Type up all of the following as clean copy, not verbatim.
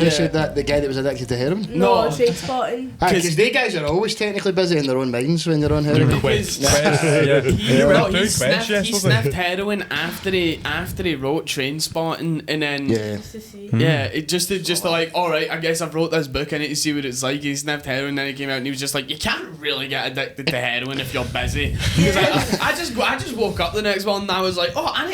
Who said that? The guy that was addicted to heroin? No, trade spotting. Because they guys are always technically busy in their own minds when they're on heroin. He sniffed heroin after he wrote Train Spotting, and then just to like, alright, I guess I've wrote this book, I need to see what it's like. He sniffed heroin, and then he came out and he was just like, you can't really get addicted to heroin if you're busy. I just woke up the next morning and I was like, oh, I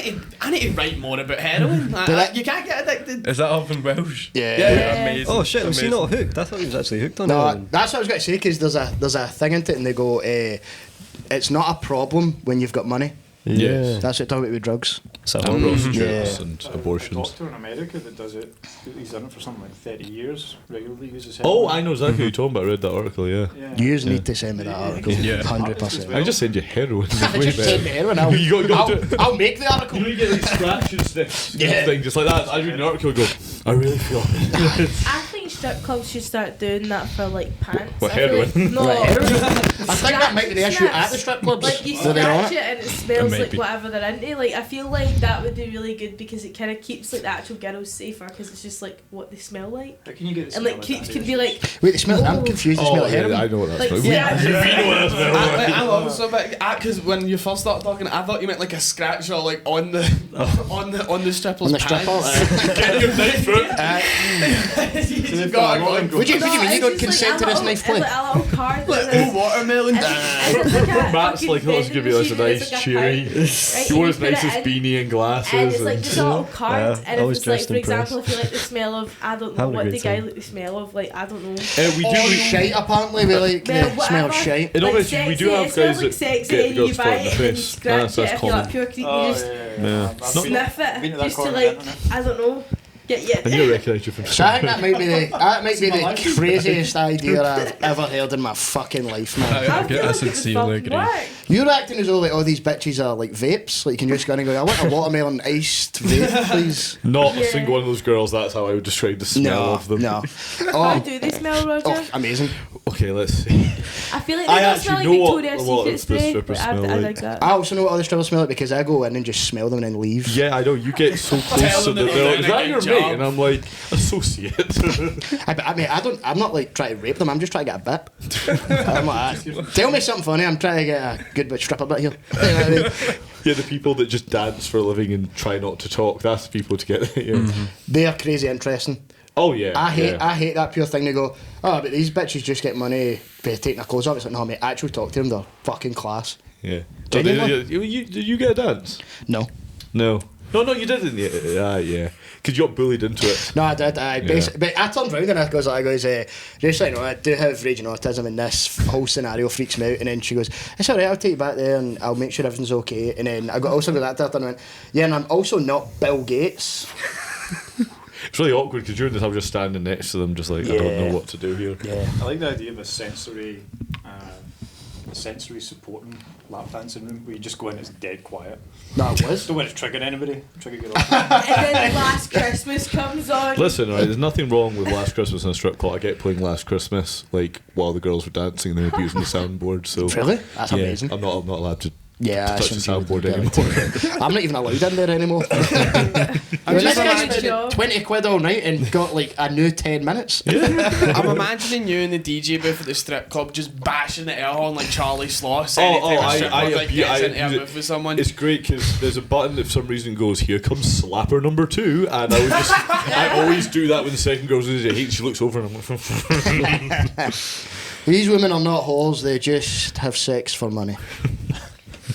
need to write more about heroin. You can't get addicted. Is that up in Welsh? Yeah. Amazing. Oh shit, was he not hooked? I thought he was actually hooked on No, heroin. that's what I was going to say, because there's a thing into it and they go, it's not a problem when you've got money. Yes. That's what they talk about with drugs. So And prostitutes Yeah. and abortions. A doctor in America that does it, he's done it for something like 30 years, regularly uses Oh, heroin. I know exactly who you're talking about. I read that article, yeah. You need to send me that article, Yeah. 100%. I just send you heroin. Just send me heroin, I'll I'll make the article. You know, you get like scratch and sniff Yeah. thing, just like that. I read an article and go, I really feel it. I think strip clubs should start doing that for like pants. What, I feel heroin? Like, no. Right, heroin. I think that might be the issue at the strip clubs. Like you where they're on scratch it and it smells might like be. whatever they're into. Like I feel like that would do really good because it kind of keeps like the actual girls safer because it's just like what they smell like. How can you get the And smell like of kids that? can be like, Wait, they smell. I'm confused. They smell like heroin. I know what that's Like, about. yeah. We know what that's about. I'm also because when you first started talking, I thought you meant like a scratch or like on the stripper's On the stripper. pants. Get your knife fruit. You've got a gun. Would you mean you don't it's just consent to like this a knife little, play? it's like a little card. Like that all watermelon. Matt's like, oh, it's gonna be like a nice cheery. He wore his nicest beanie and glasses. And it's like just a little card, and if always it's like, dressed for in example, if you like the smell of, I don't know Having a what great the guy time. like the smell of, like I don't know. We do. Oh, shite, apparently. We like Well, smell whatever. shite. In Like obviously, we do sexy, have it smells guys like that sexy get and girls you for buy it in it the and face. scratch That's it if you're common. like pure creep, Oh, you just Yeah. sniff I've been it to that just to corner, like, haven't I? I don't know, get you. And you recognise you from So I think that might be the life. craziest idea I've ever heard in my fucking life, man. I feel like it was sincerely fucking agree. work. You're acting as though like all these bitches are like vapes. Like you can just go in and go, I want a watermelon iced vape, please. Not a Yeah. single one of those girls. That's how I would describe the smell of them. No. How Oh, do they smell, Roger? oh, amazing. Okay, let's see. I feel like I they don't actually smell like know what Victoria's a lot Secret of the spray. strippers But smell I like. like that. I also know what other strippers smell like because I go in and just smell them and then leave. Yeah, I know. You get so close to them the. that you're They're like, is doing a that your good mate? job. And I'm like, associate. I mean, I'm not like trying to rape them. I'm just trying to get a bit. I'm like, tell me something funny. I'm trying to get a good bit stripper bit here. You know what I mean? Yeah, the people that just dance for a living and try not to talk. That's the people to get here. They are crazy interesting. Oh yeah. I yeah. hate that pure thing. They go, oh, but these bitches just get money for taking their clothes off. It's like, no, mate, actually talk to them. They're fucking class. Yeah. Genuinely? Did you get a dance? No. No, you didn't. Yeah. Because you got bullied into it. No, I did. But I turned round and I goes, just so you know, I do have raging autism and this whole scenario freaks me out. And then she goes, it's alright, I'll take you back there and I'll make sure everything's okay. And then I got also got that and I went, yeah, and I'm also not Bill Gates. It's really awkward because during this I was just standing next to them, just like I don't know what to do here. Yeah. I like the idea of a sensory supporting lap dancing room where you just go in, it's dead quiet. No, it was. Don't want to trigger anybody. Trigger your And then Last Christmas comes on. Listen, right, there's nothing wrong with Last Christmas in a strip club. I get playing Last Christmas like while the girls were dancing and they were abusing the soundboard. So Really? That's yeah, amazing. I'm not allowed to Yeah, touch the I shouldn't soundboard be able to do anymore. I'm not even allowed in there anymore. I'm This just guy imagining, spent 20 quid all night and got like a new 10 minutes. I'm imagining you in the DJ booth at the strip club just bashing the air horn like Charlie Sloss. I gets into a abuse it. booth with someone. It's great because there's a button that for some reason goes, here comes slapper number 2, and I always do that when the second girl's in the she looks over and I'm like These women are not whores, they just have sex for money.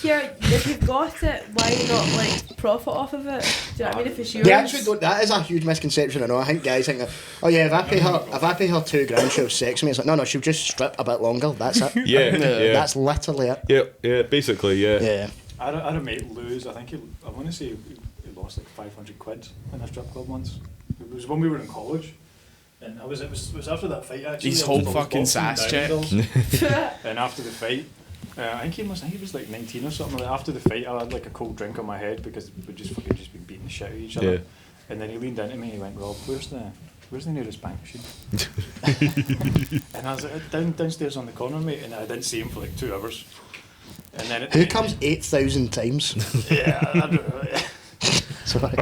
Here, if you've got it, why not like profit off of it? Do you know what I mean? If it's yours. They actually don't, that is a huge misconception I know. I think guys think, oh yeah, if I pay her £2,000 she'll have sex with me. It's like, no, she'll just strip a bit longer, that's it. Yeah. That's literally it. Yeah, basically, yeah. Yeah. I had a mate lose, I think I want to say he lost like 500 quid in a strip club once. It was when we were in college. And it was after that fight actually. His I whole was fucking boxing sass check. girls. And after the fight, I think he was like 19 or something. Like, after the fight, I had like a cold drink on my head because we'd just been beating the shit out of each other. Yeah. And then he leaned into me and he went, Rob, where's the nearest bank machine? And I was like, downstairs on the corner, mate, and I didn't see him for like 2 hours. And then Who comes 8,000 times? Yeah, I don't know. Sorry.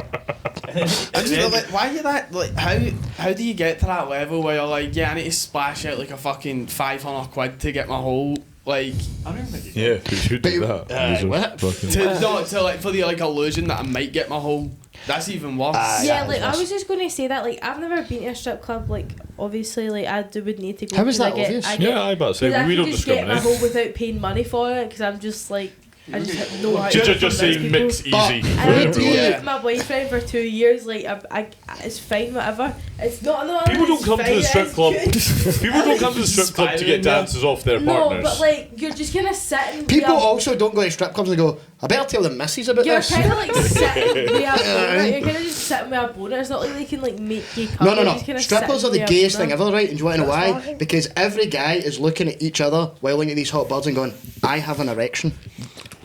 I just feel like, why are you that? Like, how do you get to that level where you're like, yeah, I need to splash out like a fucking 500 quid to get my whole like. I don't think you Yeah, who do that? Those are what? fucking- to like for the like illusion that I might get my whole. That's even worse. Yeah, like I was just going to say that, like I've never been to a strip club. Like obviously, like would need to go. How is 'cause that obvious? Yeah, I about to say, I we can don't just get my discriminate. whole without paying money for it because I'm just like I just have no idea. Just saying mix easy. I would be Yeah. with my boyfriend for 2 years. Like I it's fine, whatever. It's not. People don't it's come to fine, the strip it's club. good. People don't come to the strip club to get dances off their No, partners. but like you're just gonna sit and People be a- also don't go to strip clubs and go, I better tell the missus about You're this. kind of like sitting with a boner. You're kind of just sitting with a boner. It's not like they can like make you come. No. You're just kinda Strippers are sitting the with a gayest boner. thing ever, right? And do you want to know why? That's why. Because every guy is looking at each other while looking at these hot birds and going, I have an erection.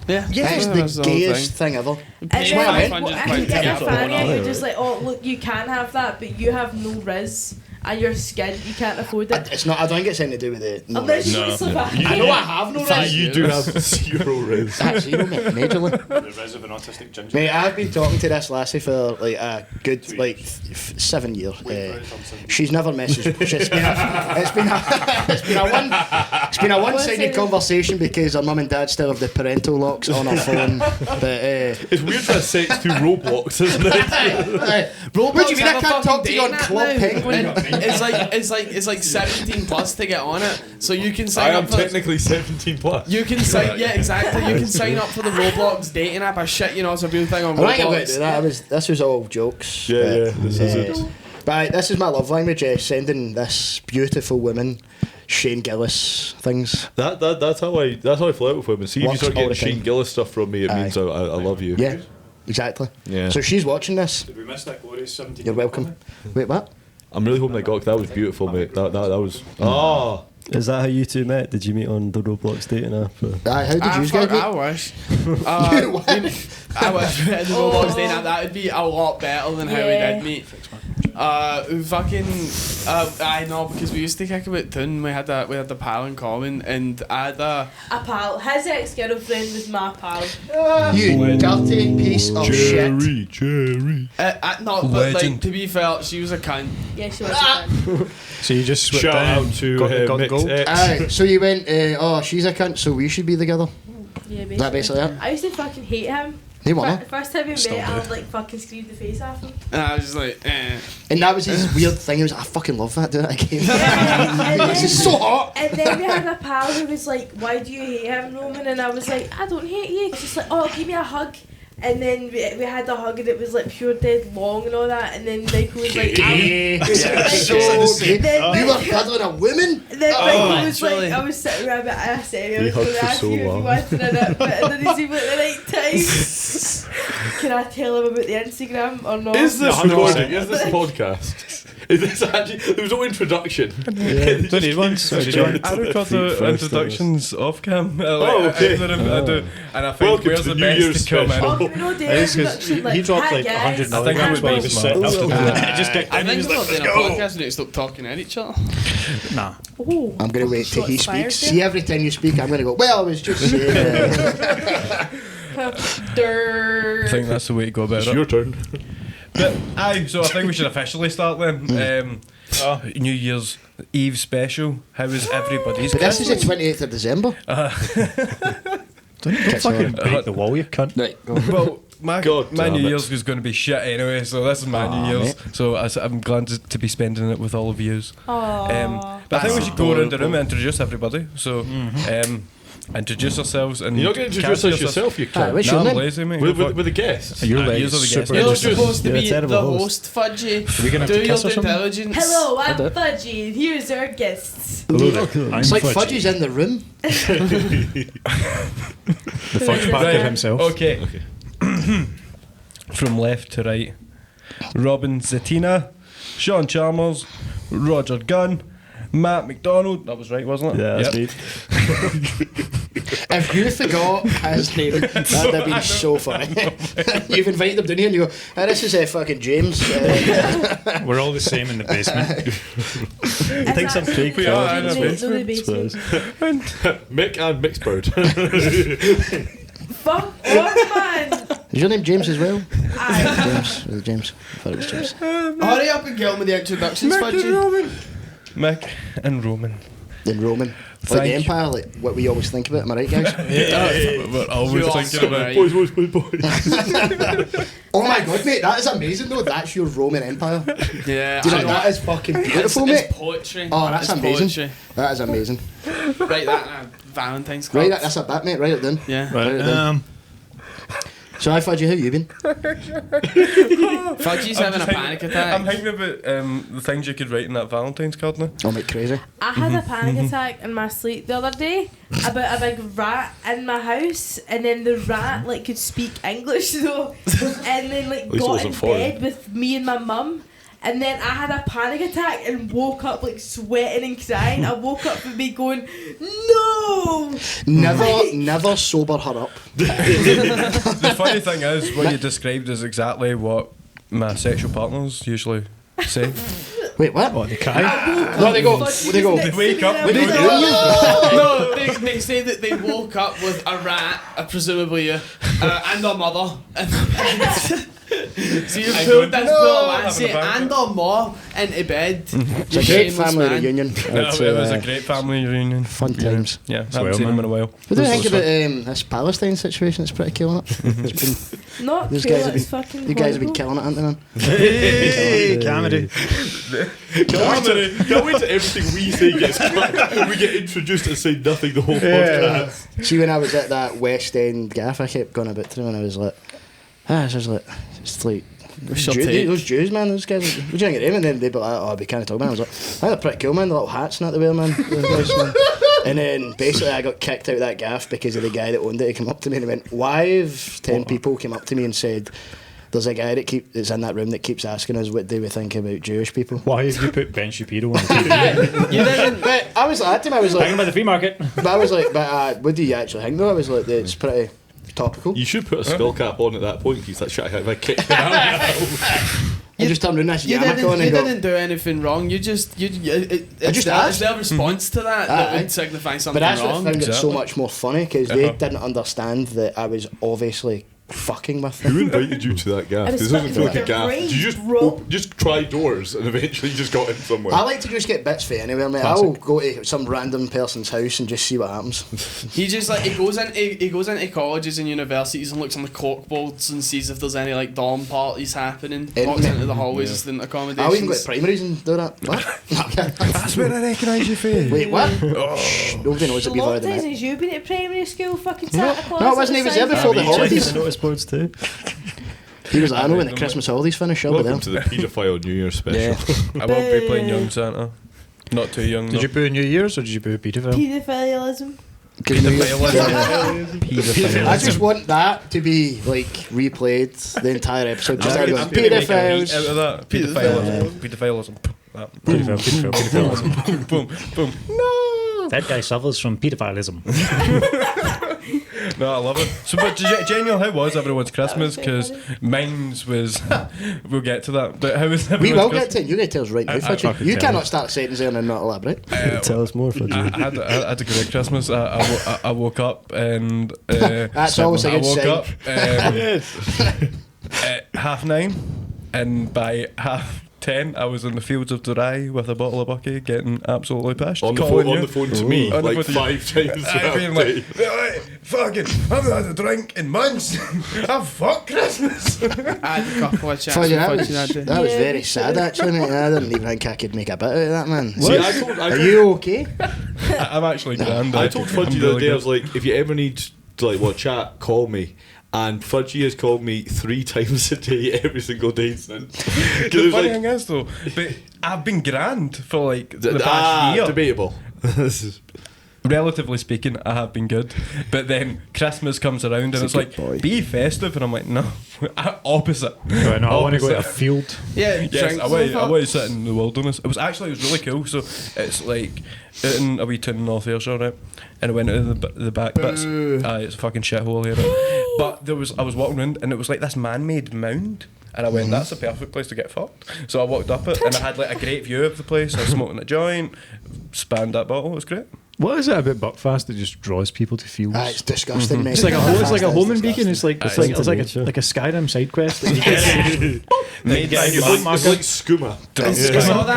Yeah, That's the gayest thing ever. And Pay then, like, 500 what I quid can to get get a a fanny and boner. you're just like, oh look, you can have that, but you have no riz and your skin, you can't afford it. It's not. I don't think it's anything to do with it. No, Unless riz. you slip a I know I have no riz. You do have zero riz. That's zero, mate. Majorly. The res of an autistic ginger. Mate, I've been talking to this lassie for like a good 7 years. She's never messaged. It's been a one-sided conversation because her mum and dad still have the parental locks on her phone. But It's weird to have sex through Roblox, isn't it? what do you mean I have a can't fucking talk to you on dating app Club now. Penguin? It's like 17 plus to get on it, so you can I sign am up for. technically 17 plus. You can sign, yeah, exactly. You can sign up for the Roblox dating app. I shit, you know, it's a real thing on I think I'm going to do Roblox. that. This was all jokes. Yeah, but, yeah, this is it. But this is my love language, sending this beautiful woman Shane Gillis things. That's how I flirt with women. See, if you Works start all getting the time. Shane Gillis stuff from me, it Aye. means I love you. Yeah, exactly. Yeah. So she's watching this. Did we miss that glorious 17? You're welcome. Wait, what? I'm really hoping I got that was beautiful, mate. That was. Oh. Is that how you two met? Did you meet on the Roblox dating app? How did you get I wish. I wish we had the Roblox dating app. That would be a lot better than how we did meet. I know, because we used to kick about toon. We had the pal in common, and I had a pal. His ex-girlfriend was my pal. You dirty piece of shit. Cherry. no, but like to be fair, she was a cunt. Yeah, she was a cunt. So you just swept Shout in, out to got Mick's gold. ex. Aye, so you went, oh, she's a cunt, so we should be together. Yeah, Is that basically it? I used to fucking hate him. He wanna. First time we Still met, do. I would like fucking screamed the face off him. And I was just like, eh. And that was his weird thing. He was like, I fucking love that. Do that again. And This is so hot. And then we had a pal who was like, why do you hate him, Roman? And I was like, I don't hate you. Just like, oh, give me a hug. And then we had a hug and it was like pure dead long and all that. And then Michael was like, So gay. Then You were cuddling a woman? then Michael was actually. like, I was sitting around, but I said, I He was going hugged to for ask so you if you long. wanted a nip, but and then he seemed like the right time. Can I tell him about the Instagram or not? Is this 100%. recording? Is this a podcast? Is this actually? There was no introduction. Don't need one. So did you want I record the introductions off cam. okay. I do. And I think Welcome where's to the New best Year's to come special. in. Oh, we know the It is 'cause introduction, like, he dropped hi like 100 guys. I think milligrams I while he would was be sitting up to smart. it. Just get I in, he think was we're like, doing a let's go. podcast and they stop talking at each other. Nah. Oh, I'm going to wait till he shots fired speaks. there. See, every time you speak, I'm going to go, well, I was just saying. I think that's the way to go about It's it. your turn. But aye, so I think we should officially start then. New Year's Eve special. How was everybody's But this is the Christmas? 28th of December. Don't fucking break the wall, you cunt. Right, go. Well, my God damn New it. Year's was going to be shit anyway, so this is my New Year's. So I'm glad to be spending it with all of yous. Aww. But I think we That's should go around the room adorable. and introduce everybody. So, introduce ourselves and You're not going to introduce us yourself, you Aye, cunt. what's No, your I'm name? lazy, mate. With the guests. You're like Yous are the guests. super You're interested. supposed to You're a be terrible the host. host, Fudgie. we gonna Do have to your kiss or due something? diligence. Hello, I'm did. Fudgie. Here's our guests. Hello there. I'm It's like Fudgie. Fudgie's in the room. The fudge packet himself. Okay. From left to right. Robin Zettina, Sean Chalmers, Roger Gunn, Matt McDonald. That was right, wasn't it? Yeah, that's Yep. me. If you forgot his name, that'd have been so funny. You've invited him down here and you go, oh, this is fucking James. We're all the same in the basement. I think some fake crowd in in the the basement. Mick and Mixbird. Fuck off, man. Is your name James as well? Aye. James. I thought it was James. Hurry up and get on with the introductions, Mick and Fudgie. Roman. Mick and Roman. Then Roman. Like Thank the you. Empire, like what we always think about, am I right, guys? We're always You are thinking so about right. Boys. Oh my god, mate, that is amazing though. That's your Roman Empire. Yeah, Do you I know know. that is fucking beautiful, It's mate? poetry. Oh, that's It's amazing. Poetry. That is amazing. Write that in a Valentine's card. Right, that's a bit, mate. Write it down. Yeah. Write it down. So I Fudgie, how you been? Fudgie's having a panic attack. I'm thinking about the things you could write in that Valentine's card now. Oh, mate, crazy. I had a panic attack in my sleep the other day about a big rat in my house, and then the rat like could speak English though, and then like least it got wasn't in foreign. bed with me and my mum. And then I had a panic attack and woke up like sweating and crying. I woke up with me going, no! Never sober her up. The funny thing is, what you described is exactly what my sexual partners usually say. Wait, what? What, they cry? No, they go. Fudgie They go. was next wake to me up and I with was the- like, No, they say that they woke up with a rat, presumably you, and their mother in the bed. So you've pulled this poor Lancy and their mom into bed. It's a great family reunion. It was a great family reunion. Fun times. Yeah, well, haven't seen them man. in a while. What do you think about this Palestine situation? It's pretty killing it. It's been, Not those cool, guys have it's been, fucking you guys have been horrible. killing it, haven't they, man? Hey, comedy. Can't wait till everything we say gets cut. We get introduced and say nothing the whole podcast. See, when I was at that West End gaff, I kept going about to them and I was like, it's just like, it's like, Shall take. those Jews, man, those guys, what do you think of them? And then they'd be like, we can't talk about them. I was like, I think they're pretty cool, man, the little hats and that they wear, man. Those guys, man. And then basically I got kicked out of that gaff because of the guy that owned it. He came up to me and he went, why have 10 people came up to me and said, there's a guy that's in that room that keeps asking us what do we think about Jewish people. Why have you put Ben Shapiro on the TV? You didn't. But I was like, to him, I was Hanging like, by the flea market. what do you actually think though? I was like, it's pretty topical. You should put a skull cap on at that point. He's like, shit, if I kick him out. I just turned around this You yarmulke on and go, didn't do anything wrong. You just it's just their, asked. it's their response to that Aye. would signify something but that's what I wrong. found it so Exactly. much more funny because they didn't understand that I was obviously fucking with them. Who invited you to that gaff? I was This doesn't feel like a fucking gaff. brain Did you just broke. just try doors and eventually just got in somewhere? I like to just get bits for anywhere, mate. I'll go to some random person's house and just see what happens. He just like he goes into colleges and universities and looks on the corkboards and sees if there's any like dorm parties happening. Walks into the hallways of student accommodations. I'll even go to primaries and do that. What? That's where I recognise you for. Wait, what? Shh, nobody knows A that we've lot of already times met. since you've been at primary school, fucking Santa Claus. no, it wasn't. He was there before the Have you checked holidays. the notice boards too? He was like, I know when the Christmas holidays finish, I'll be there. Welcome to the paedophile New Year special. Yeah. I won't be playing Young Santa. Not too young. Did you boo New Year's or did you boo pedophile? Pedophilism. I just want that to be like replayed the entire episode. Just I'm going, gonna make a beat pedophiles. out of that. Pedophilism. Pedophile. Boom, boom. That guy suffers from pedophilism. No, I love it. So, but Genial, how was everyone's Christmas? Because mine's was. We'll get to that. But how was We everyone's will get Christmas? to it. You get to tell us right now, Fudgie. fucking You tell cannot me. start sentences there and not elaborate. Tell us more, Fudgie. I had a great Christmas. I woke up and That's always a I good woke sign. up at 9:30, and by 10:30 I was in the fields of Durai with a bottle of bucky, getting absolutely pissed. On the calling you. phone to me, On the like phone to you. 5 times. I've been like, fucking, I've had a drink in months. I've fucked Christmas. I had a couple of chats Fudgie, with that Fudgie was, that day. that was Yeah, very we sad actually, mate. I didn't even think I could make a bit out of that, man. See, I Are you okay? I'm actually grand. I told Fudgie the other day, I was like, if you ever need chat, call me. And Fudgie has called me 3 times a day, every single day since. The funny thing is though, but I've been grand for like the past year. Debatable. This is Relatively speaking, I have been good. But then Christmas comes around and it's a like, good boy. be festive. And I'm like, no, opposite. Right, no, I want to go to a Opposite. field. Yeah, Yes, drinks I want and to stuff. sit in the wilderness. It was really cool. So it's like out in a wee town in North Ayrshire, right? And I went out of the back bits. It's a fucking shithole here. Right? But I was walking around and it was like this man-made mound. And I went, that's a perfect place to get fucked. So I walked up it and I had like a great view of the place. I was smoking a joint, spanned that bottle. It was great. What is it about Buckfast that just draws people to fields? It's disgusting, mate. It's like a homing beacon. It's like It's like like a Skyrim side quest. That you get. It's like skooma.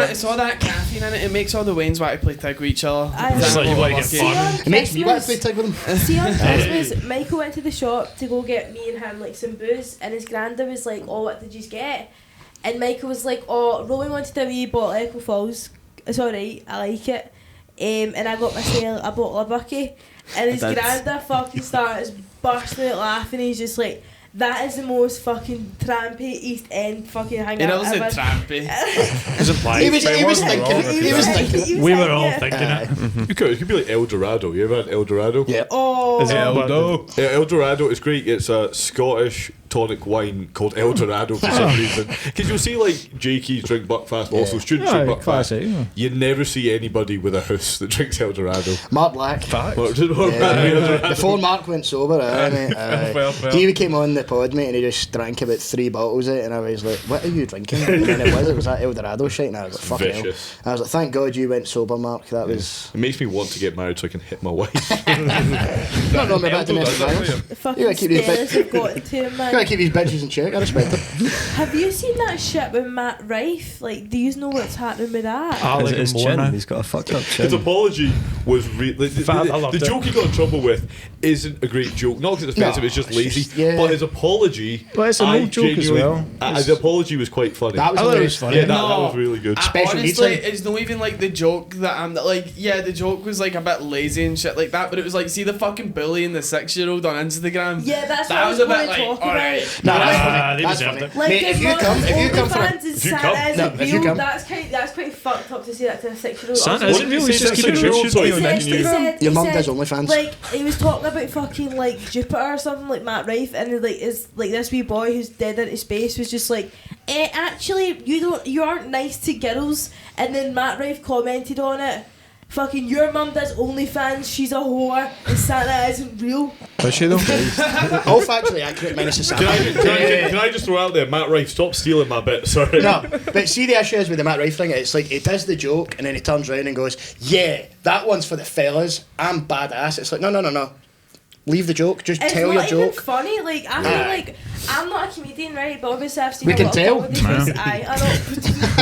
It's all that caffeine in it. It makes all the Waynes want to play tag with each other. It's like you want to get fun. It makes me want to play tag with them. See, on Christmas, Michael went to the shop to go get me and him like some booze, and his granda was like, "Oh, what did you get?" And Michael was like, "Oh, Rowan wanted a wee bottle of Echo Falls. It's alright, I like it." And I got myself a bottle of Bucky, and his granda fucking starts bursting out laughing. He's just like, that is the most fucking trampy East End fucking hangout It also ever. trampy. He was thinking. We were all thinking it. It could be like El Dorado. You ever had El Dorado? Yeah. Oh, Is it Eldo. Yeah, El Dorado is great. It's a Scottish tonic wine called El Dorado for some reason. Because you'll see like Jakey's drink Buckfast, also students drink Buckfast. classic. Yeah. You never see anybody with a house that drinks El Dorado. Mark Black. Before Mark went sober, mate, Well. he came on the pod, mate, and he just drank about 3 bottles of it, and I was like, "What are you drinking?" And then it was that El Dorado shit, and I was like, "Fucking hell!" Vicious. I was like, "Thank God you went sober, Mark." That was. It makes me want to get married so I can hit my wife. Not me about domestic violence. the You fucking gotta keep these spells have gotten to him, man. Gotta keep these bitches in check. I respect them. Have you seen that shit with Matt Rife? Like, do you know what's happening with that? I like his him more chin. now. He's got a fucked up His chin. apology was really I loved the it. joke he got in trouble with isn't a great joke. Not because it's offensive, it's just it's lazy. just- yeah. But his apology, Well, it's an old joke as well. The apology was quite funny. That was I thought it hilarious. was funny. yeah, that was really good. Special needs Honestly, him. it's not even like the joke that I'm like. Yeah, the joke was like a bit lazy and shit like that. But it was like, see the fucking bully and the 6-year-old on Instagram. Yeah, that's that what was I a was bit going to like, talk alright. about. Nah, that's Ah, funny. they That's deserved funny. it. Like, Mate, if you come for fans and if you Santa come- isn't no, if you real, come- that's quite fucked up to say that to a 6-year-old. Santa Also, isn't real. He's just keeping it real. Sorry, He said- he said- Your he mum said, does OnlyFans. Like, he was talking about fucking like Jupiter or something, like Matt Rife, and like is like this wee boy who's dead into space was just like, actually you aren't nice to girls, and then Matt Rife commented on it. Fucking your mum does OnlyFans, she's a whore, and Santa isn't real. Was she though? All factually accurate minus the Can Santa. I can I just throw out there, Matt Rife, stop stealing my bit. Sorry. No, but see the issue is with the Matt Rife thing, it's like he does the joke and then he turns around and goes, "Yeah, that one's for the fellas, I'm badass." It's like, no. Leave the joke, just It's tell not your even joke. funny. Like I feel like I'm not a comedian, right? But obviously I've seen We a can lot tell. of comedy shows. I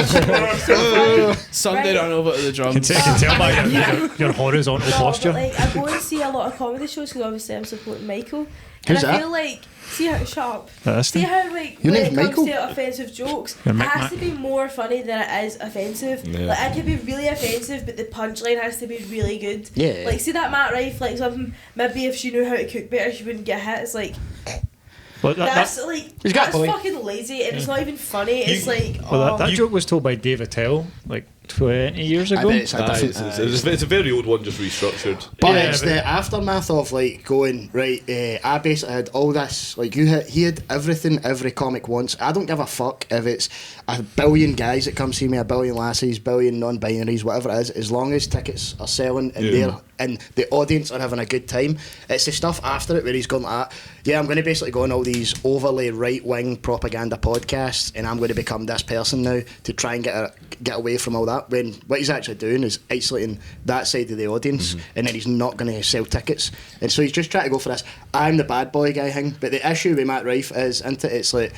know. Sunday Right. on over to the drums. I can tell by your horizontal No, posture. but like I go and see a lot of comedy shows because obviously I'm supporting Michael. Who's And I that? feel like, see how shut up. That's See how like Your when name's it comes Michael? to offensive jokes, You're it Mick has Mac. to be more funny than it is offensive. Yeah. Like I could be really offensive, but the punchline has to be really good. Yeah. Like see that Matt Rife, like something maybe if she knew how to cook better, she wouldn't get hit. It's like But that's like He's got a that's point. fucking lazy, and it's not even funny. It's like that joke was told by Dave Attell like 20 years I ago. bet it's a different. It's a very old one, just restructured. But Yeah, it's but- the aftermath of like going right. I basically had all this. Like he had everything every comic wants. I don't give a fuck if it's a billion guys that come see me, a billion lassies, billion non-binaries, whatever it is. As long as tickets are selling and and the audience are having a good time. It's the stuff after it where he's going like, yeah, I'm going to basically go on all these overly right-wing propaganda podcasts, and I'm going to become this person now to try and get away from all that. When what he's actually doing is isolating that side of the audience, and then he's not going to sell tickets. And so he's just trying to go for this I'm the bad boy guy thing. But the issue with Matt Rife is, isn't it? It's like,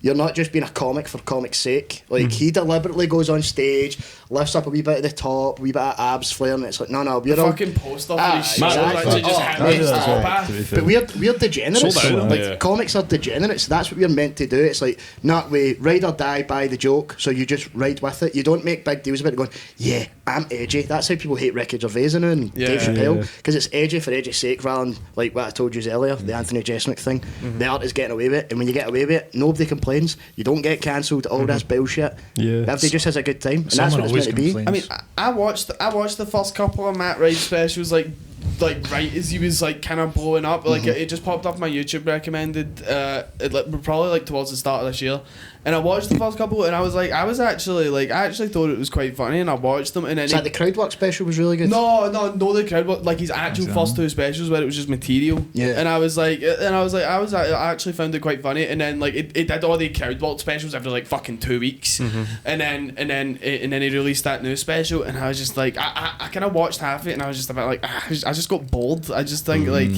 you're not just being a comic for comic's sake. Like, he deliberately goes on stage, lifts up a wee bit at the top, a wee bit of abs flaring. It's like, no, we're all... Fucking poster for Ah, his show. exactly. Actually just Oh, hit mate, me that's top right, half. to be fair. But we're degenerates. Sold out, Like, yeah. comics are degenerates. That's what we're meant to do. It's like, not we ride or die by the joke, so you just ride with it. You don't make big deals about it going, yeah, I'm edgy. That's how people hate Ricky Gervais now and Yeah. Dave Chappelle, because it's edgy for edgy's sake rather than, like what I told you earlier, the Anthony Jeselnik thing. The art is getting away with it, and when you get away with it, nobody complains. You don't get cancelled, all this bullshit. Yeah. Everybody just has a good time, and that's Someone what it's always meant to be. complains. I mean, I watched the first couple of Matt Rife specials like like right as he was like kind of blowing up. Like it just popped up my YouTube recommended. Probably like towards the start of this year. And I watched the first couple, and I was actually thought it was quite funny, and I watched them, and then Is that the crowd work special was really good? no, the crowd work, like his actual first two specials where it was just material. Yeah. And I actually found it quite funny, and then like it did all the crowd work specials every like fucking 2 weeks, and then he released that new special, and I was just like, I kind of watched half of it, and I was just about like, I just got bored. I just think like.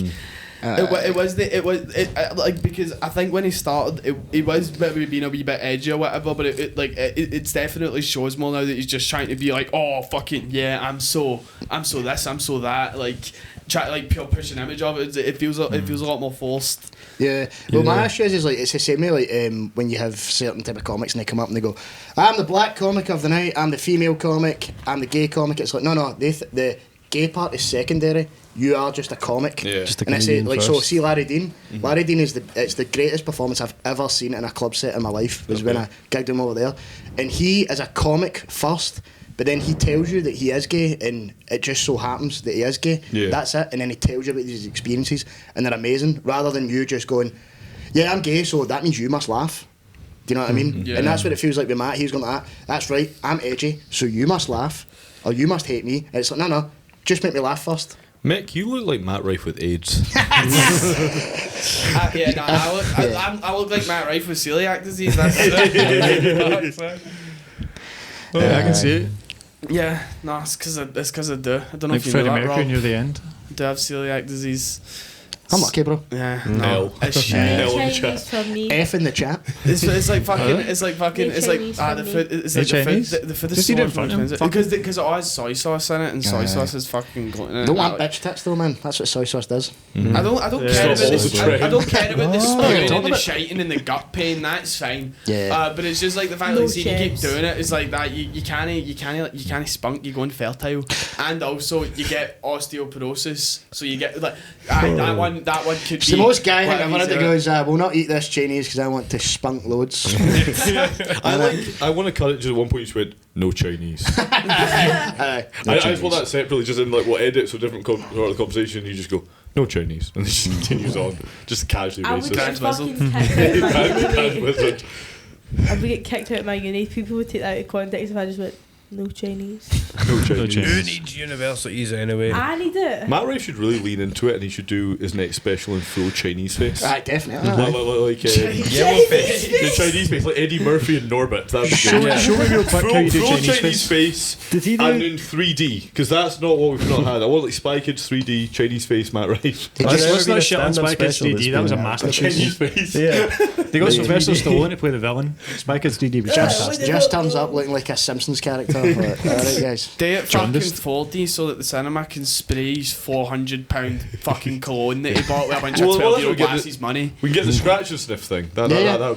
Because I think when he started, he was maybe being a wee bit edgy or whatever, but it definitely shows more now that he's just trying to be like, oh fucking yeah, I'm so this, I'm so that, like try like pure push an image of it. It feels a lot more forced. Yeah. Well, my issue is like it's the same way like when you have certain type of comics and they come up and they go, I'm the black comic of the night, I'm the female comic, I'm the gay comic. It's like no, the gay part is secondary. You are just a comic. Yeah. Just a and I say like comedian so. first. See Larry Dean. Larry Dean is the greatest performance I've ever seen in a club set in my life. Was when I gigged him over there, and he is a comic first. But then he tells you that he is gay, and it just so happens that he is gay. Yeah. That's it. And then he tells you about his experiences, and they're amazing. Rather than you just going, yeah, I'm gay, so that means you must laugh. Do you know what I mean? Yeah. And that's what it feels like with Matt. He's going like that. That's right. I'm edgy, so you must laugh, or you must hate me. And it's like no, just make me laugh first. Mick, you look like Matt Rife with AIDS. I look like Matt Rife with celiac disease. That's I can see it. yeah, no, it's because I do. I don't know Like if you Freddie know that, Mercury Rob. near the end. I do have celiac disease. I'm lucky, bro. Yeah, No. no, it's shit. Hell in the Chinese chat. from me. F in the chat. It's like fucking. It's like fucking. They're It's like Chinese the from food. It's They're like the Chinese? food. The food is Just so eat it in front of them. expensive because it all has soy sauce in it, and soy Aye. sauce is fucking gluten. Don't want bitch tits though, man. That's what soy sauce does. I don't Yeah. care about Stop all this. the trend. I don't care about the Oh, spewing talking and the about- shiting and the gut pain. That's fine. Yeah. But it's just like the fact No that see, you keep chips. doing it. It's like that. You can't spunk. You go infertile, and also you get osteoporosis. So you get like that one. That one could It's be the most guy whatever I've you ever say. that goes, will not eat this Chinese because I want to spunk loads. I want to cut it just at one point you just went, no Chinese. Aye. I just want that separately, just in like what edit, so different part of the conversation, you just go, no Chinese. And it just continues on, just casually I would basis. get Grand fucking kicked out of my Grand uni. wizard. I would get kicked out of my uni. People would take that out of context if I just went, no Chinese. No Chinese. Who needs universities anyway? I need it. Matt Ray should really lean into it, and he should do his next special in full Chinese face. Aye, definitely. Like Yellow face. the Chinese face, like Eddie Murphy and Norbit. That'd be Show, good. show me real quick how you do Full Chinese face. face. Did he do? And in 3D, because that's not what we've not had. I want like Spy Kids 3D Chinese face Matt Rife. Let's not shit on stand-up Spy Kids special 3D. That was a that's masterpiece. Chinese face. Yeah. They got Sylvester Stallone to play the villain. Spy Kids 3D was fantastic. Just turns up looking like a Simpsons character. Like, alright, guys. Day at fucking Jaundiced. 40 so that the cinema can spray his £400 fucking cologne that he bought with a bunch of Well, 12-year-old that's what we lasses' money. We can get the scratch and sniff thing. That would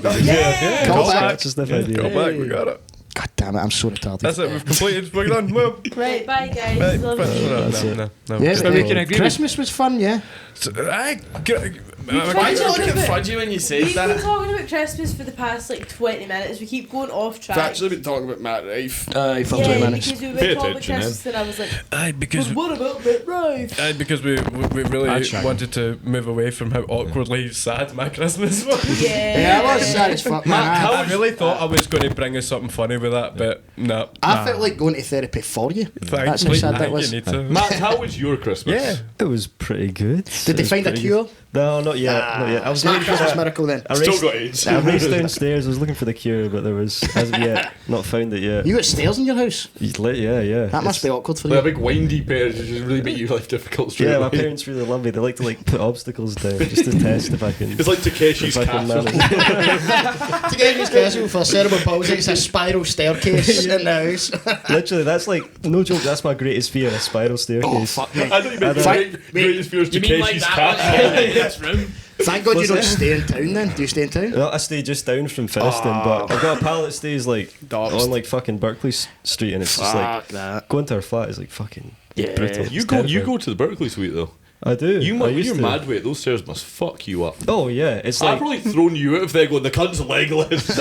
be good. Yeah. Call Call back. back. Just the idea. Go back, we got it. God damn it, I'm so retarded. That's it, we've completed. We're done. Well, Right, bye guys. right, Love right, you. no, That's no, it. no, no. Yeah, So but, we can agree Christmas was fun, yeah. So, Why do you look at Fudgie when you say We've been that? talking about Christmas for the past like 20 minutes. We keep going off track. I've actually been talking about Matt Rife. Aye, for yeah, 2 minutes. because we Pay were talking about attention, Christmas and I was like, Aye, because what about Matt Rife? because we really I'd try. wanted to move away from how awkwardly sad my Christmas was. Yeah, I was sad as fuck, man. I really thought I was going to bring us something funny with that, but no. I felt like going to therapy for you. Thanks, That's how sad that you was. need to. Matt, how was your Christmas? Yeah. It was pretty good. Did they find a cure? No, not yet. Not yet. I was It's not a looking for Christmas that. miracle then. I Still raced, got AIDS. I raced downstairs. I was looking for the cure, but there was, as of yet, not found it yet. You got stairs in your house? He's lit, yeah. That must be awkward for Like a you. big windy parents just really make your life difficult straight Yeah, my away. parents really love me. They like to like put obstacles down just to test if I can. It's like Takeshi's if I can castle. manage. To get his castle for cerebral palsy, it's a spiral staircase in the house. Literally, that's like no joke. That's my greatest fear: a spiral staircase. I thought you meant I the greatest fear is You mean like Takeshi's that castle. one in this room? Thank God you What's don't that? stay in town then. Do you stay in town? No, I stay just down from Finiston, but I've got a pal that stays like Doxed. on like fucking Berkeley Street, and it's just like Fuck that. going to her flat is like fucking Yeah. brutal. You It's go terrifying. to the Berkeley suite though. I do. You I when used you're to. mad weight, those stairs must fuck you up. Oh yeah, it's I've like probably thrown you out of there going, the cunt's legless.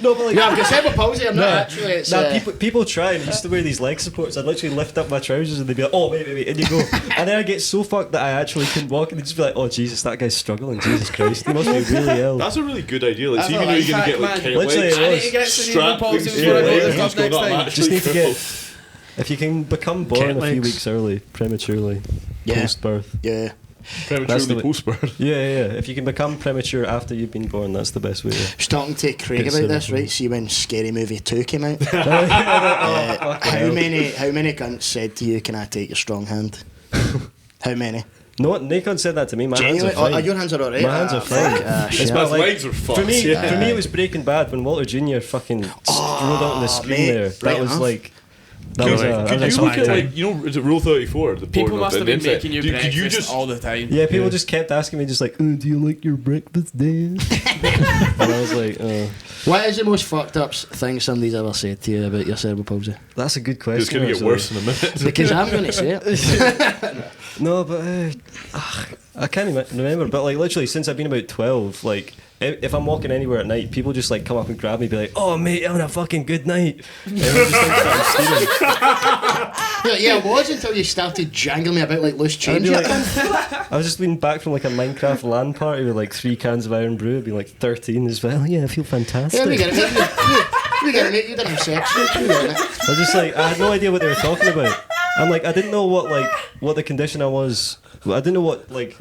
no, but like Yeah, I've got cerebral palsy. I'm not actually. It's, people try and used to wear these leg supports. I'd literally lift up my trousers and they'd be like, "Oh wait," and you go, and then I get so fucked that I actually couldn't walk, and they'd just be like, "Oh Jesus, that guy's struggling. Jesus Christ, he must be really ill." That's a really good idea. Like, That's see, a even though you're life gonna get hack, like man. kettlebells, Literally, I need to get strap cerebral palsy things before I go to the things club going next up, time. actually Just need to cripple. get. If you can become born Cat a few legs. weeks early, prematurely, Yeah. post-birth. yeah. That's the prematurely way- post-birth. Yeah. If you can become premature after you've been born, that's the best way. I was talking to Craig Get about this, cerebral. right? See when Scary Movie 2 came out. Fucking How hell. many cunts said to you, "Can I take your strong hand"? How many? No, Nikon said that to me. My hands are Genuinely? fine. your hands are alright. My hands are fine. Fuck, It's shit. my His like- legs are fucked. For me, yeah. for me, it was Breaking Bad when Walter Jr. fucking rode out on the screen mate, there. right That was enough. like. That Could, was Could that could was you a look fun at time. like, you know, is it Rule 34? The People porn must of have the been internet? making you Could breakfast you just all the time. Yeah, people just kept asking me, just like, "Oh, do you like your breakfast, Dad?" And I was like, "Oh, What is the most fucked up thing somebody's ever said to you about your cerebral palsy? that's a good question." It's gonna get actually. worse in a minute. Because I'm going to say it. No, but I can't even remember. But like literally, since I've been about 12, like if I'm walking anywhere at night, people just like come up and grab me, and be like, "Oh mate, having a fucking good night." And I'm just like starting stealing. Yeah, it was until you started jangling me about like loose I'd change. be like, I was just been back from like a Minecraft LAN party with like 3 cans of Iron Brew. I'd been like 13 as well. Yeah, I feel fantastic. Yeah, we get it, mate. We get it, mate. You didn't have sex. We get it. I was just like, I had no idea what they were talking about. I'm like, I didn't know what the condition I was. I didn't know what like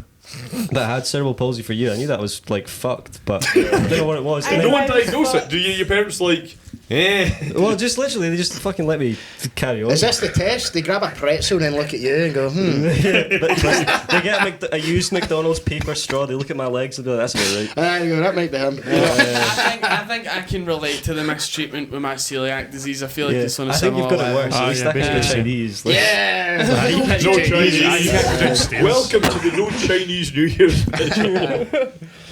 that I had cerebral palsy for you. I knew that was like fucked, but I didn't know what it was. And No then- one diagnosed it. Do your parents like, well, just literally, they just fucking let me carry on. Is this the test? They grab a pretzel and then look at you and go, Yeah, but they get a used McDonald's paper straw. They look at my legs and be like, "That's about right." Ah, you go, that might be him. I think I can relate to the mistreatment with my celiac disease. I feel like Yeah, it's on a I think you've got it similar worse. level. At least yeah, that can be basically. Chinese. Like, Yeah! no Chinese? You can't go downstairs. Welcome to the No Chinese New Year special.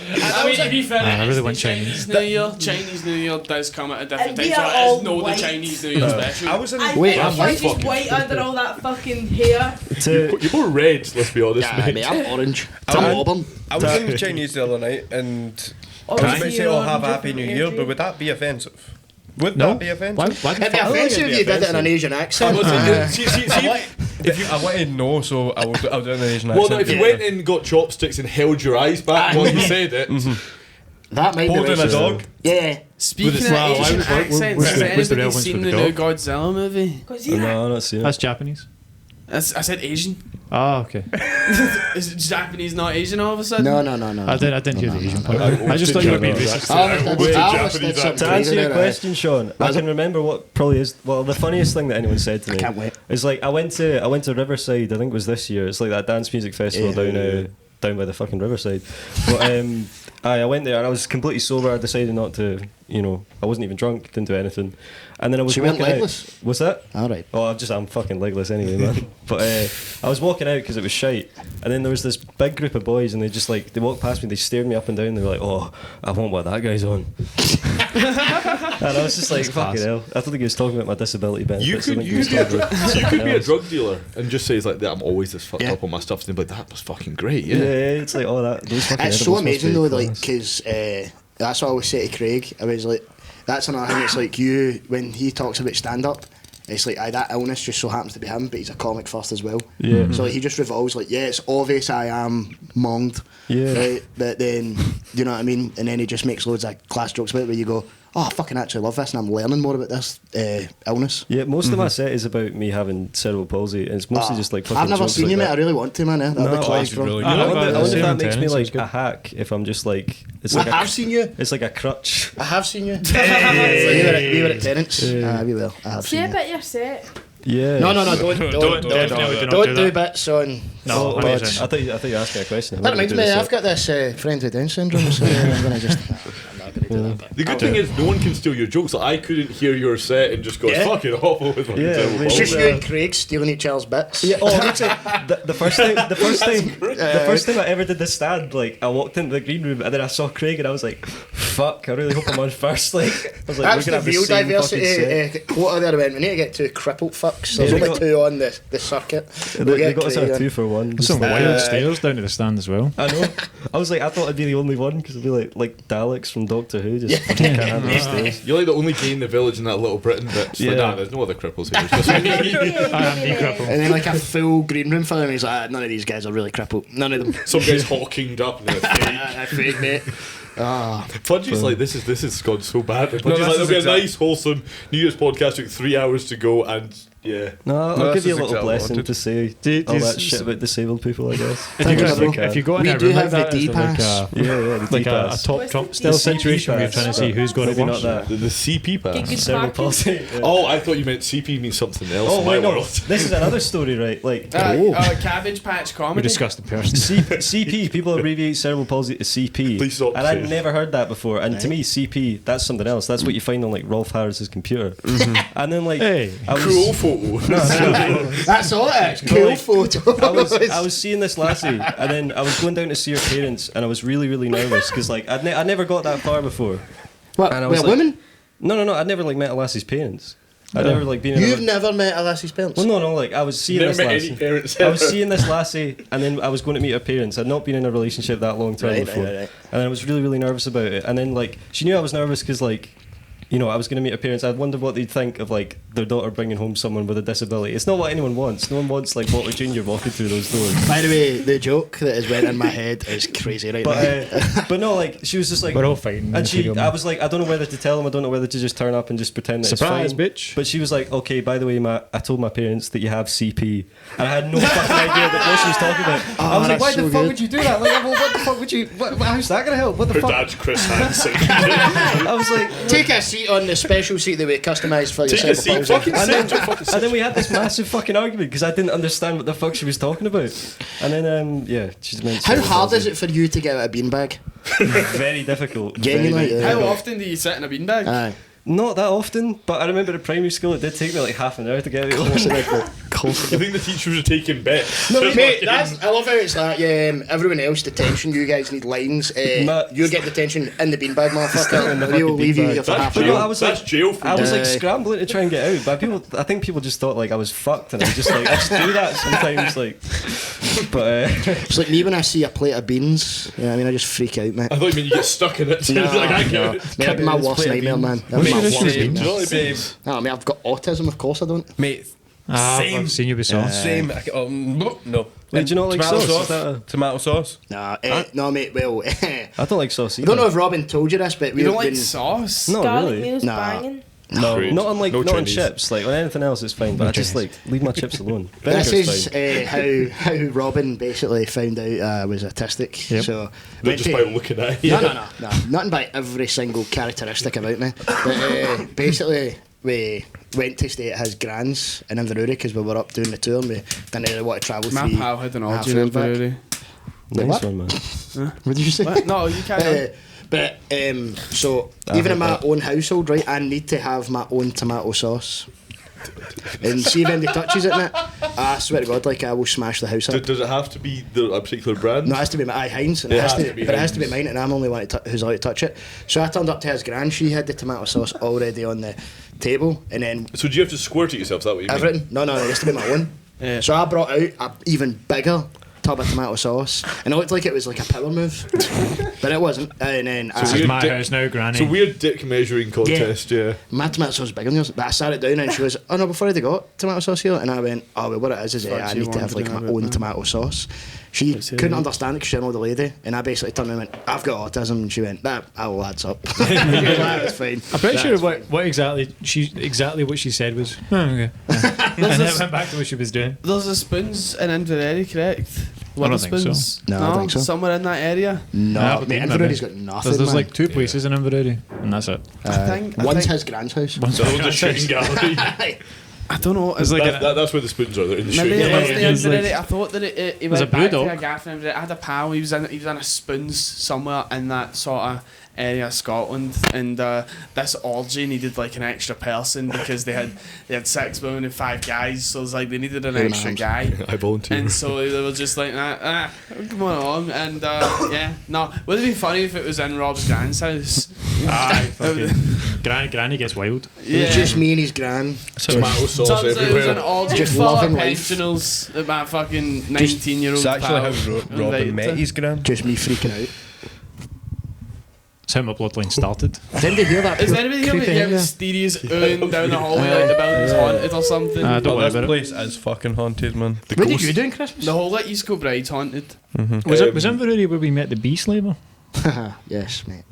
I mean, to be fair, I it really is want the Chinese. New Year. Chinese New Year does come at a different And time, we so are it all is no the white. Chinese New Year special. I was in. I Wait, think I'm you're white. just white under all that fucking hair. You're more red, let's be honest, Yeah, mate. mate, I'm orange. I'm- I'm Auburn. I was in the Chinese the other night, and I was Obviously about to say, you're "Oh, on have a happy different New Year," age. but would that be offensive? Would No. that be offensive? Why It'd be think offensive it'd if be you did it in an offensive. Asian accent. I want to know, so I will do it in an Asian Well, accent. no, if you went in, got chopsticks and held your eyes back while you said it, That might Holding be a racist. dog. Yeah. Speaking of Wow, Asian what's accents, the- has what's the anybody relevance seen for the the new dog? Godzilla movie? no, not seen it. That's Japanese. I said Asian. Oh, okay. Is it Japanese, not Asian all of a sudden? No. I didn't hear the Asian part. no. I just thought you were being racist. I almost did Japanese something To answer your crazy question, Sean, I can remember what probably is the funniest thing that anyone said to me. I can't wait. It's like I went to Riverside. I think it was this year. It's like that dance music festival down by the fucking Riverside. But I went there and I was completely sober. I decided not to, I wasn't even drunk. Didn't do anything. And then I was So you went walking legless? out. What's that? All right. Oh, I'm fucking legless anyway, man. But I was walking out because it was shite, and then there was this big group of boys, and they walked past me, they stared me up and down, they were like, "Oh, I want what that guy's on." And I was just like, "Fucking hell!" I don't think he was talking about my disability benefits. I think he was talking about so you could be a else. drug dealer and just say it's like, I'm always this fucked Yeah. up on my stuff, and they'd be like, that was fucking great, Yeah, yeah. it's like, those fucking It's so edibles must amazing be though, like, class. because that's what I always say to Craig. I was like, that's another thing. It's like when he talks about stand up, it's like that illness just so happens to be him, but he's a comic first as well. Yeah. So like, he just revolves like, yeah, it's obvious I am monged, Yeah. right? But then, you know what I mean? And then he just makes loads of class jokes about it where you go, oh, I fucking actually love this, and I'm learning more about this illness. Yeah, most of my set is about me having cerebral palsy, and it's mostly just like fucking I've never jokes seen like you, mate. that. I really want to, man. That'd No, be class, that'd be bro. really I good. I wonder if same that makes me tenants, like it's good. a hack. If I'm just like, it's I like have seen you. it's like a crutch. I have seen you. We were at Tenants. We will. I have Say seen a you. bit your set. Yeah. No, don't Definitely do that. bits on. No, Oh, 100%. I thought you were asking a question. That reminds me, I've got this friend with Down syndrome, so I'm gonna just. I'm not gonna do that. But The good thing is, no one can steal your jokes. Like, I couldn't hear your set and just go, it's Yeah. fucking awful with my Yeah, terrible it's it's just balls. you and Craig stealing each other's bits. Yeah, the first time I ever did the stand, like I walked into the green room and then I saw Craig and I was like, fuck, I really hope I'm on first. Like, I was like, That's we're the gonna have the real same diversity quota there. I went, we need to get 2 crippled fucks. There's Yeah, only got- 2 on the circuit. They got us Craig a on. 2 for 1. There's some wild stairs down to the stand as well. I know. I was like, I thought I'd be the only one because it'd be like Daleks from Doctor Who, just fucking can't handle the stairs. You're like the only gay in the village in that little Britain bit. It's like, Yeah. nah, there's no other cripples here. It's just me. And then like a full green room for him. He's like, none of these guys are really crippled. None of them. Some guy's hawkinged up and they're fake. I fake, mate. Fudgie's like, this is gone so bad. Fudgie's this like, is there'll be a exact- nice, wholesome New Year's podcast took 3 hours to go, and yeah. No, I'll No, give this you a is little exactly what I blessing wanted. to say Do- all does- that shit about disabled people, I guess. If you, Thanks, go, bro. if you go in We a do room have like the that, is there like D-pass. a, Yeah, the like a D-pass. top What's Trump the style D-pass? situation where you're trying to see who's going to Maybe watch. not that. The CP pass. Get good Cerebral parking. palsy. Yeah. Oh, I thought you meant CP means something else Oh in my wait, no. world. This is another story, right? Like Cabbage Patch We Comedy. discussed in person. CP, people abbreviate cerebral palsy to CP. Please stop And I'd saying. never heard that before. And to me, CP, that's something else. That's what you find on like Rolf Harris's computer. And then like, Hey. I was, Cool photo. That's all it is. Cool like, photo. I was seeing this lassie, and then I was going down to see her parents, and I was really, really nervous because like I never got that far before. What? And I Wait, was a like- woman? No, I'd never like met a lassie's parents. I'd never like been in You've a... never met a lassie's parents? Well, no, like I was seeing Never this met lassie. any parents I was ever. seeing this lassie, and then I was going to meet her parents. I'd not been in a relationship that long time Right, before, right. and I was really, really nervous about it. And then like she knew I was nervous because like, you know, I was going to meet her parents. I'd wonder what they'd think of like their daughter bringing home someone with a disability. It's not what anyone wants. No one wants like Walter Junior walking through those doors. By the way, the joke that has went in my head is crazy right now. But no, like she was just like, We're all fighting. and I was like, I don't know whether to tell them. I don't know whether to just turn up and just pretend that Surprise, it's fine. bitch. But she was like, okay, by the way, I told my parents that you have CP, and I had no fucking idea that what she was talking about. I was like, that's why the so fuck good. would you do that? Like, well, what the fuck would you? How's that gonna help? What the Her fuck? dad's Chris Hansen. I was like, Take a seat on the special seat that we customised for Take a your seat. cerebral palsy. and then we had this massive fucking argument because I didn't understand what the fuck she was talking about. And then yeah, she's meant. How hard is it for you to get out of a beanbag? Very difficult. Genuinely, Very yeah. How often do you sit in a beanbag? Aye. Not that often, but I remember at primary school it did take me like half an hour to get out. You think the teachers are taking bets? No, mate, that's, I love how it's like, everyone else detention, you guys need lines. You get detention in the beanbag, motherfucker. We'll leave you here for half That's an jail. hour. I was That's like- jail for I was you. like scrambling to try and get out, but I think people just thought like I was fucked, and I was just like I just do that sometimes, like. But It's like me when I see a plate of beans. Yeah, I mean, I just freak out, mate. I thought you meant you get stuck in it. No, Like, I get no. it. Mate, that'd be my It's worst plate of nightmare, beans. man. That'd be my What's your worst issue? nightmare. Same, I mean, I've got autism, of course I don't. mate. I've seen you with sauce. Same. No. Wait, do you not like Tomato sauce? Is that a- Tomato sauce. Nah, no, mate, well, I I don't like sauce either. don't know if Robin told you this, but You we've don't like been... sauce? No, Garlic really. meal's Nah. banging. No, Great. not on like No not on Chinese. chips. Like on anything else, it's fine. But I just like leave my chips alone. This Vinegar's is fine. how Robin basically found out I was autistic. Yep. So Not went just to- by looking at you. No, nothing by every single characteristic about me. But basically, we went to stay at his gran's in Inverurie because we were up doing the tour and we didn't really want to travel My three pal had an half orgy in hours back. Inverurie. Nice What? one, man. What did you say? What? No, you carry on. But so I even in heard my that. own household, right, I need to have my own tomato sauce. And see if anybody touches it, mate, I swear to God, like I will smash the house up. Does it have to be a particular brand? No, it has to be my Heinz, and It it has has to, to be but it has to be Heinz. mine, and I'm the only one who's allowed to touch it. So I turned up to his gran. She had the tomato sauce already on the table, and then So do you have to squirt it yourself? Is that what you mean? everything. No, it has to be my own. Yeah. So I brought out a even bigger tub of tomato sauce, and it looked like it was like a power move, but it wasn't. And then This weird is my dick- house now, Granny. It's a weird dick measuring contest, yeah. my tomato sauce is bigger than yours. But I sat it down, and she goes, "Oh no, before I got tomato sauce here," and I went, "Oh well, what it is I Fudgie need to have like wanted my to have own it, tomato sauce." She Let's hear couldn't it. understand it because she didn't know the lady, and I basically turned around and went, "I've got autism," and she went, "That all adds up." She was like, "That's fine." I'm pretty That's sure what exactly what she said was. Oh, okay. And then went back to what she was doing. There's a spoons in Inverurie, correct? I don't think so. Weatherspoons? No, I don't think so. Somewhere in that area. No, Nah, mate, maybe. Inverarie's got nothing. There's man. like two places in Inverurie, and that's it. I think. One's his grand's house. So the shooting gallery. I don't know. It's like That's where the spoons are. They're in the Maybe shoe. it was the it's end of like- it. I thought that it Was went it back to Brewdog? a gaff and I had a pal. He was in a spoons somewhere in that sort of area of Scotland, and this orgy needed like an extra person because they had 6 women and 5 guys, so it was like they needed an extra guy. I volunteer. And so they were just like, come on, and yeah, no, would it be funny if it was in Rob's grand's house? Aye, Granny gets wild. It was just me and his gran. Tomato sauce Turns out it was an everywhere. orgy Just full of loving life. pensionals that my fucking 19-year-old It's actually pal how Robin invited met to. his gran. Just me freaking out. That's how my bloodline started. Didn't you hear that? Is there anybody here creepy that idea? mysterious oohing down the hallway like the building's haunted or something? Don't Oh, worry this about it. place is fucking haunted, man. What did you do in Christmas? The whole like East Coast Bride's haunted. Was it Inverurie where we met the bee slaver? Yes, mate.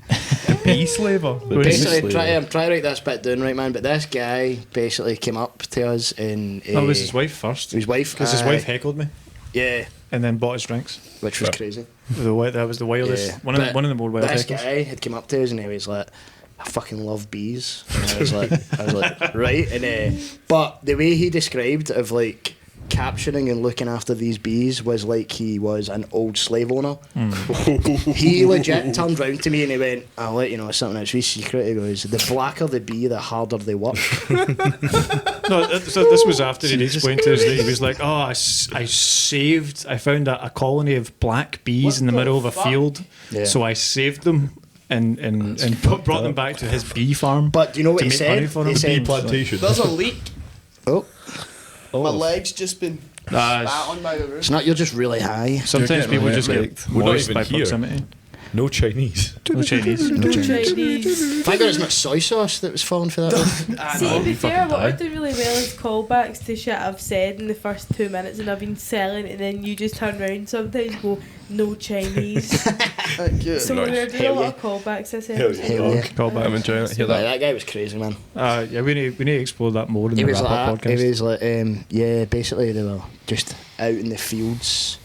Bee slaver. Basically, I'm trying to write this bit down, right, man. But this guy basically came up to us and Oh, it was his wife first. His wife, Because his wife heckled me yeah, and then bought us drinks. which was crazy. That was the wildest. Yeah. One of But the more wild This heckles. guy had come up to us and he was like, "I fucking love bees." And I was like, right. And but the way he described of like capturing and looking after these bees was like he was an old slave owner. He legit turned round to me and he went, "I'll let you know something that's really secret." He goes, "The blacker the bee, the harder they work." No, so this was after he'd explained to us that he was like, "Oh, I found a colony of black bees in the middle of a field, Yeah. so I saved them and brought them back to his bee farm." But do you know what to he make said? money for He them. said, Plantation. There's a leak. "Oh, My leg's just been spat on by the roof. it's not. You're just really high." Sometimes people just get We're not moist even by here. proximity. No Chinese. No Chinese. Chinese. Thank God it's not soy sauce that was falling for that. one. See, to be fair, what I do really well is callbacks to shit I've said in the first 2 minutes and I've been selling, and then you just turn around sometimes and go, "No Chinese." So we're doing a lot of callbacks this episode. Hell yeah. Callback. I'm enjoying it. Hear Like, that? that guy was crazy, man. Yeah, we need to explore that more in He the was wrap-up like, podcast. he was like, yeah, basically they were just out in the fields.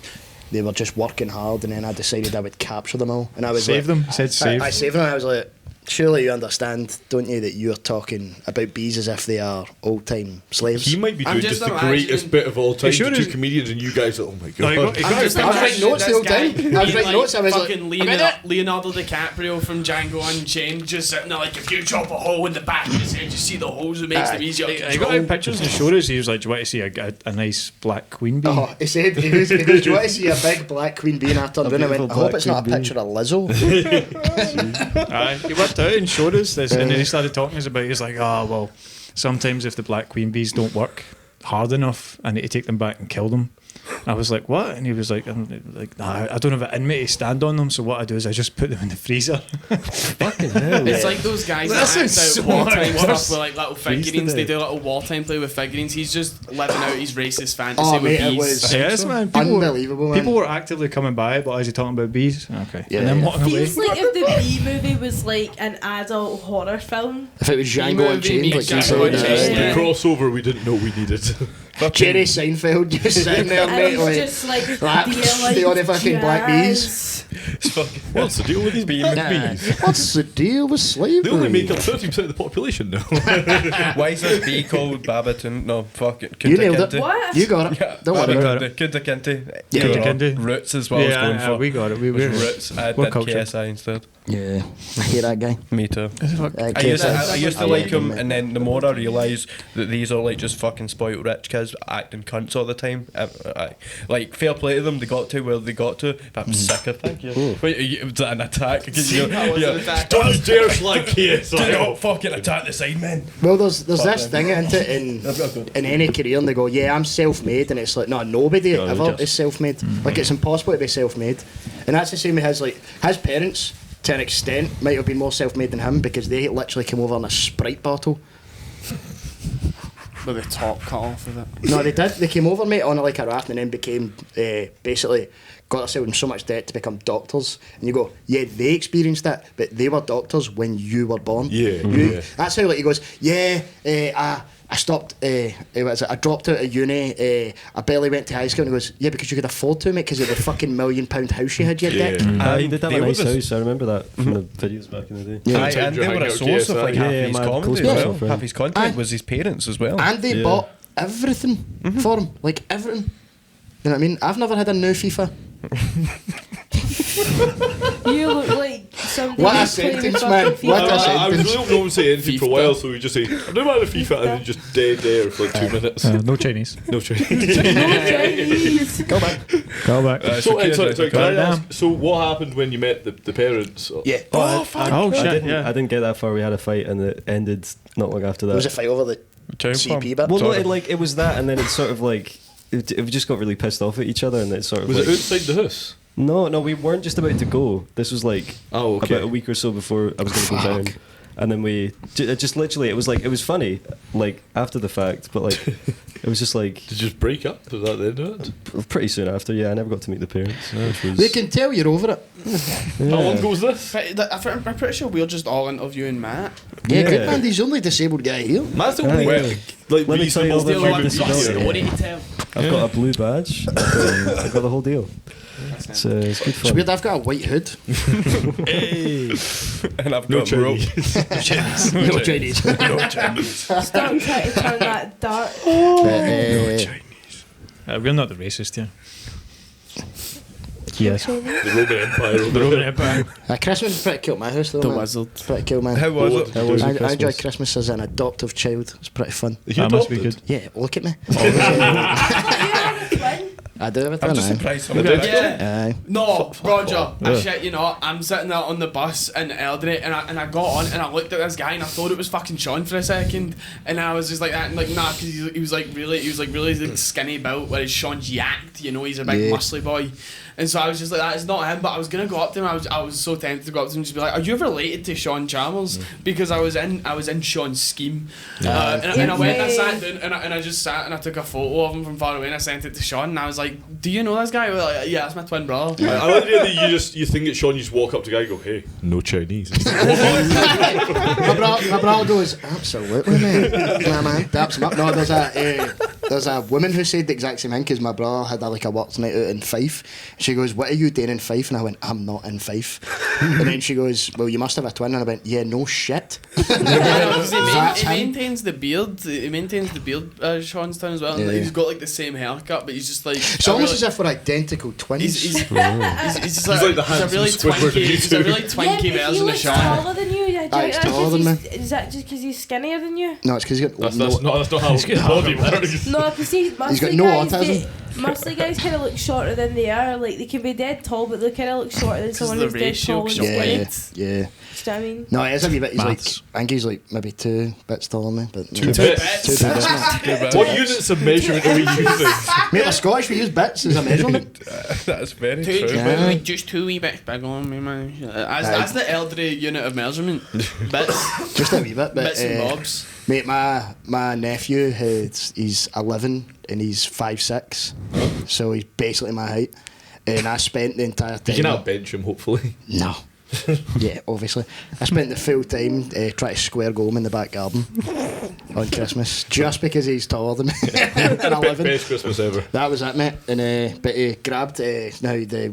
They were just working hard, and then I decided I would capture them all. And I was Save like, them. He said save. I saved them. And I was like, surely you understand, don't you, that you're talking about bees as if they are old-time slaves? He might be I'm doing just just the imagining- greatest bit of all time. sure The two is- comedians and you guys are, oh my No, god. he got just I was writing notes the whole time. I was being writing like notes. I was like, fucking "I'm in it." Leonardo DiCaprio from Django Unchained, just sitting there like, if you chop a hole in the back of his head, you see the holes it makes them easier to He got control. out pictures and showed us. He was like, "Do you want to see a nice black queen bee?" Oh, he said, he goes, "Do you want to see a big black queen bee?" And I turned around and I went, "I hope it's not a picture of Lizzo." Aye, he worked out and showed us this, and then he started talking to us about. He's like, "Oh well, sometimes if the black queen bees don't work hard enough, I need to take them back and kill them." I was like, "What?" And he was like, "Nah, I don't have it in me to stand on them, so what I do is I just put them in the freezer." Fucking hell. It's like those guys That that sounds act out so wartime much stuff worse. with like little Freeze figurines. They today. do little wartime play with figurines. He's just living out his racist fantasy Oh, with mate, it bees. was Yes, man. People unbelievable, man. People were actively coming by, but as he talking about bees, okay, Yeah, and then yeah. walking away. Feels like if the Bee movie was like an adult horror film. If it was Django movie Unchained, like meets you Django said, Unchained. The Yeah. crossover we didn't know we needed. Jerry Seinfeld just sitting there, And mate, it's like, just like, Like, "Do you like the only fucking black bees?" jazz?" What's the deal with these bees? What's the deal with slavery? They only make up 30% of the population now. Why is this bee called Babaton? No, fuck it. You nailed it. Kunta What? You got it. Yeah, Don't worry we about got it. Kunta Kinte. Yeah, Kunta Kinte. Roots is what I was going for. we got it. We Was were Roots. I What did culture? KSI instead. Yeah, I hear that guy. Me too. I KSI. used to I like like him, him, and then the more I realise that these are like just fucking spoiled rich kids acting cunts all the time. Like fair play to them, they got to where they got to. But I'm sick of thank you. Wait, was that an attack? That was an attack. Don't you dare slag Do KSI. not fucking attack the side men. Well, there's this thing into in any career, and they go, "Yeah, I'm self-made," and it's like, no, nobody ever is self-made. Like, it's impossible to be self-made, and that's the same with his parents. To an extent, might have been more self-made than him because they literally came over in a Sprite bottle. With the top cut off of it. No, they did. They came over, mate, on like a raft, and then became basically got themselves in so much debt to become doctors. And you go, yeah, they experienced that, but they were doctors when you were born. Yeah, You- yeah. That's how, like, he goes, yeah, I stopped, what is it? I dropped out of uni, I barely went to high school, and he goes, yeah, because you could afford to, mate, because of the fucking £1 million house you had, you Yeah. dick. He did have they a were nice the- house. I remember that from the videos back in the day. Aye, and they were a source of like half Yeah, his my comedy close as well. personal friend. Half his content Aye. was his parents as well. And they Yeah. bought everything for him, like everything. You know what I mean? I've never had a new FIFA. You look like somebody What a who's playing sentence, with man. fucking What a FIFA. I was sentence. really hoping no one say anything for a FIFA. while, so we just say, I'm doing out of FIFA, and then just dead there for like 2 minutes. No Chinese. No Chinese. Chinese. Go back. Go back. Sorry, can I Damn. ask, so what happened when you met the parents? Yeah. Oh, Oh, shit, I didn't get that far. We had a fight and it ended not long after that. There was a fight over the CP bit. Well, no, it was that, and then it sort of like we just got really pissed off at each other, and it sort of Was like, it outside the house? No, we weren't just about to go. This was like Oh, okay. about a week or so before I was going to go down, and then we just literally it was funny like after the fact, but like it was just like Did you just break up? Was that the end of it? pretty soon after. Yeah, I never got to meet the parents. Which was, They can tell you're over it. How long ago was this? I'm pretty sure we're just all interviewing Matt. Yeah, Yeah. good man. He's the only disabled guy here. Matt's the Aye. only Well, like let me tell you all reasonable about human my being disability. here. to tell? I've got a blue badge. I've got the whole deal. It's good It's fun. weird. I've got a white hood. And I've No got rope. Chinese. No Chinese. Stop trying to turn that dark. We're not the racist here. Yes. The Roman Empire. The Roman Empire. Christmas is pretty cool at my house though. The man. wizard. It's pretty cool, man. How was it? How was your I enjoy Christmas? Christmas as an adoptive child. It's pretty fun. That must be good. Yeah, look at me. You have a twin? I do have a I'm twin. just aye. surprised somebody actually. Yeah. Aye. No, Roger, I shit you not. I'm sitting there on the bus in Eldred and I got on and I looked at this guy and I thought it was fucking Sean for a second and I was just like that and like nah, because he was like really like, skinny built, whereas Sean's yacked, you know, he's a big Yeah. muscly boy. And so I was just like, that is not him. But I was gonna go up to him. I was so tempted to go up to him and just be like, "Are you related to Sean Chalmers?" Because I was in Sean's scheme. And I went and I sat down and I just sat and I took a photo of him from far away and I sent it to Sean and I was like, "Do you know this guy?" We're like, "Yeah, that's my twin brother." I like the idea that you think it's Sean, you just walk up to the guy and go, hey, no Chinese. my brother goes, absolutely, mate. Nah, man, daps him up. No, there's a woman who said the exact same thing because my brother had a works night out in Fife. She goes, what are you doing in Fife? And I went, I'm not in Fife. And then she goes, well, you must have a twin. And I went, yeah, no shit. That's He him. maintains the beard. He maintains the beard, Sean's town as well. And Yeah. like, he's got like the same haircut, but he's just like. It's almost as if we're identical twins. He's just like, He's like the he's a really handsome Squidward of you he's a two. really Yeah, twinky but he version of looks Sean. taller than you. he's taller than me. Is that just because he's skinnier than you? No, it's because he's got That's no, not how the body works. No, because see, He's got muscly no guys, autism. muscly guys kind of look shorter than they are. Like they can be dead tall, but they kind of look shorter than someone the who's dead ratio tall and short skinny. weight. yeah. Do you know what I mean? No, it is a wee bit. He's Maths. I think he's like maybe 2 bits taller than me. But Two no. bits. 2 bits, mate. What units of measurement are we using? Mate, we're Scottish, we use bits as a measurement. That's very Two, true. Yeah. just 2 wee bits big on me, man. That's the elderly unit of measurement. Bits, Just a wee bit. But, bits and bobs. mate, my nephew, he's 11 and he's 5'6", so he's basically my height. And I spent the entire You time... can outbench him, hopefully. No. Yeah, obviously. I spent the full time trying to square go him in the back garden on Christmas, just because he's taller than me. And 11. Best Christmas ever. That was it, mate. And but he grabbed now the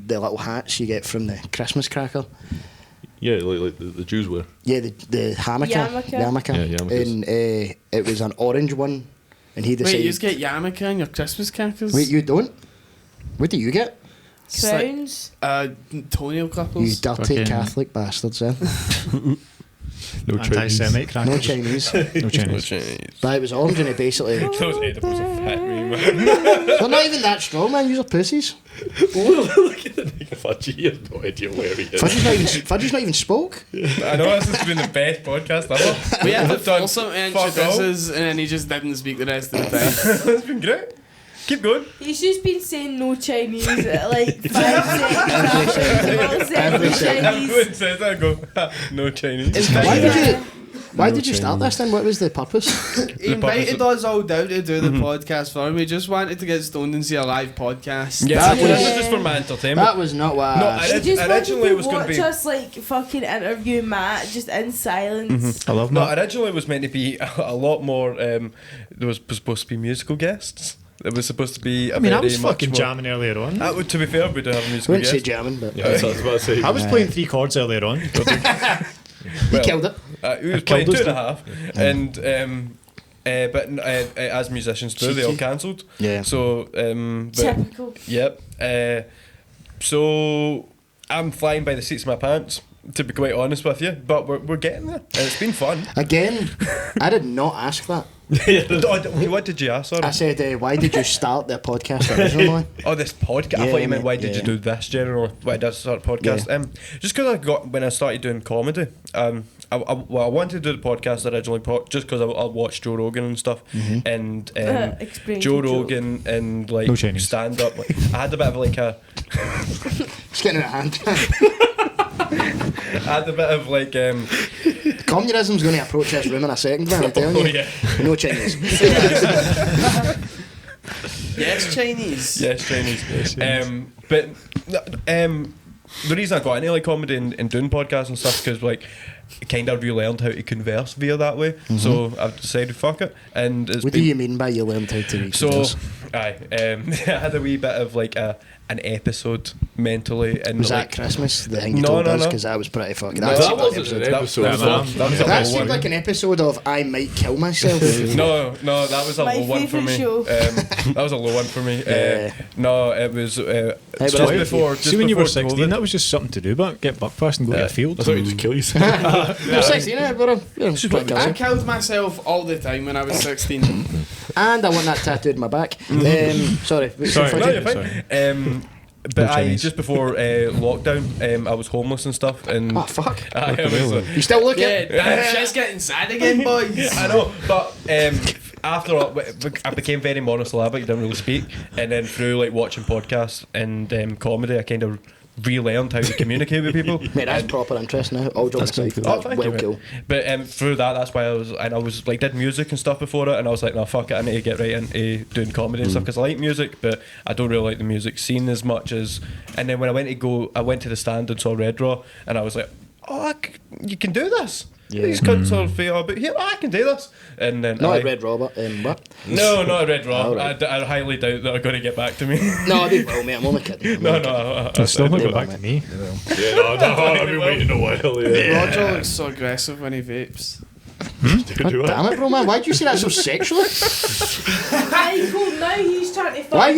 little hats you get from the Christmas cracker. Yeah, like the Jews were. Yeah, the hammock. Yarmulke. Yeah, yarmulkes. And it was an orange one, and he decided. Wait, you just get yarmulke and your Christmas crackers? Wait, you don't? What do you get? It's like, Crowns. toenail You clippers. dirty Fucking- Catholic bastards, eh? No Anti-Semite No crackers. Chinese. No Chinese. But it was orange, and he basically. Those edibles are fat me, man. They're not even that strong, man. You're pussies. Look at the nigga Fudgie. He has no idea where he is. Fudgie's not even spoke. I know this has been the best podcast ever. We had to We've done force him to fuck introduce all. us, and then he just didn't speak the rest of the time. It's been great. Keep going. He's just been saying no Chinese at like 5 seconds after he's saying Every no second. Chinese. Everyone says that, I go, "Ha, no Chinese. Why did you start this then? What was the purpose? He invited us all down to do the podcast for him. We just wanted to get stoned and see a live podcast. Yeah, That this was- was just for my entertainment. That was not what. No, I He just wanted Originally to it was gonna watch be- us like fucking interview Matt just in silence. I love No, that. originally it was meant to be a lot more. There was supposed to be musical guests. It was supposed to be. I mean, I very was much fucking more- jamming earlier on. To be fair, we do have a musical wouldn't say guest. jamming, but Yeah, that's what I was about to say. I was playing 3 chords earlier on. he killed it. He was killed playing us 2.5, and But as musicians do, they all cancelled. Yeah. So, but, Typical. yep. So I'm flying by the seats of my pants, to be quite honest with you. But we're getting there, and it's been fun. Again, I did not ask that. What did you ask? Sorry. I said, why did you start the podcast originally? Oh, this podcast. I Yeah, thought you meant mate, why did you yeah. do this generally? Why did I start a podcast? Just because when I started doing comedy, I wanted to do the podcast originally just because I watched Joe Rogan and stuff, and Explain Joe to Joe. Rogan and like No Chinese. stand up. Like, I had a bit of like a. It's getting out of hand. I had a bit of like. Communism's going to approach this room in a second, man, I'm telling you. Oh yeah. No Chinese. Yes, Chinese. Yes, Chinese. But the reason I got into like comedy and doing podcasts and stuff because like kind of relearned how to converse via that way. So I've decided fuck it, and it's What do you mean by you learned how to so. converse? I had a wee bit of like an episode mentally, and Was like that Christmas, the thing you No, told no, us? no. Because that was pretty fucking... No, that That seemed like wasn't an an episode. episode. that was a That low seemed one. like an episode of I Might Kill Myself. No, that was a My low one for favourite me. show. That was a low one for me. Yeah. No, it was just but before. See, when you were before 16, COVID. that was just something to do, but get buck past and go to a field. I thought you just kill yourself. You're 16, eh, brother? You're pretty I good. killed myself all the time when I was 16. And I want that tattooed on my back. Sorry. Sorry. No, you're Sorry. fine. But No I Chinese. just before lockdown, I was homeless and stuff, and Oh, fuck. I was. You still looking? Yeah, that shit's getting sad again, boys. I know, but after I became very monosyllabic, didn't really speak, and then through like watching podcasts and comedy, I kind of relearned how to communicate with people. Mate, that's proper interest now. All jokes aside. Oh, thank Well you, mate. cool. But through that's why I was like did music and stuff before it, and I was like, no, fuck it, I need to get right into doing comedy and stuff because I like music, but I don't really like the music scene as much as. And then when I went to the stand and saw Red Raw, and I was like, oh, you can do this. Yeah. These cunts all feel, but here I can do this. And then Not a Red Robert. What? No, not a Red Raw. Oh, right. I highly doubt that they're going to get back to me. No, they will, mate. I'm only kidding. I'm no, only kidding. no. It's still not They got back will, to me. Yeah, no, I've been waiting a while. Yeah. Roger looks so aggressive when he vapes. Do Damn it, bro, man. Why'd you say that so sexually? Michael, now he's trying to find Why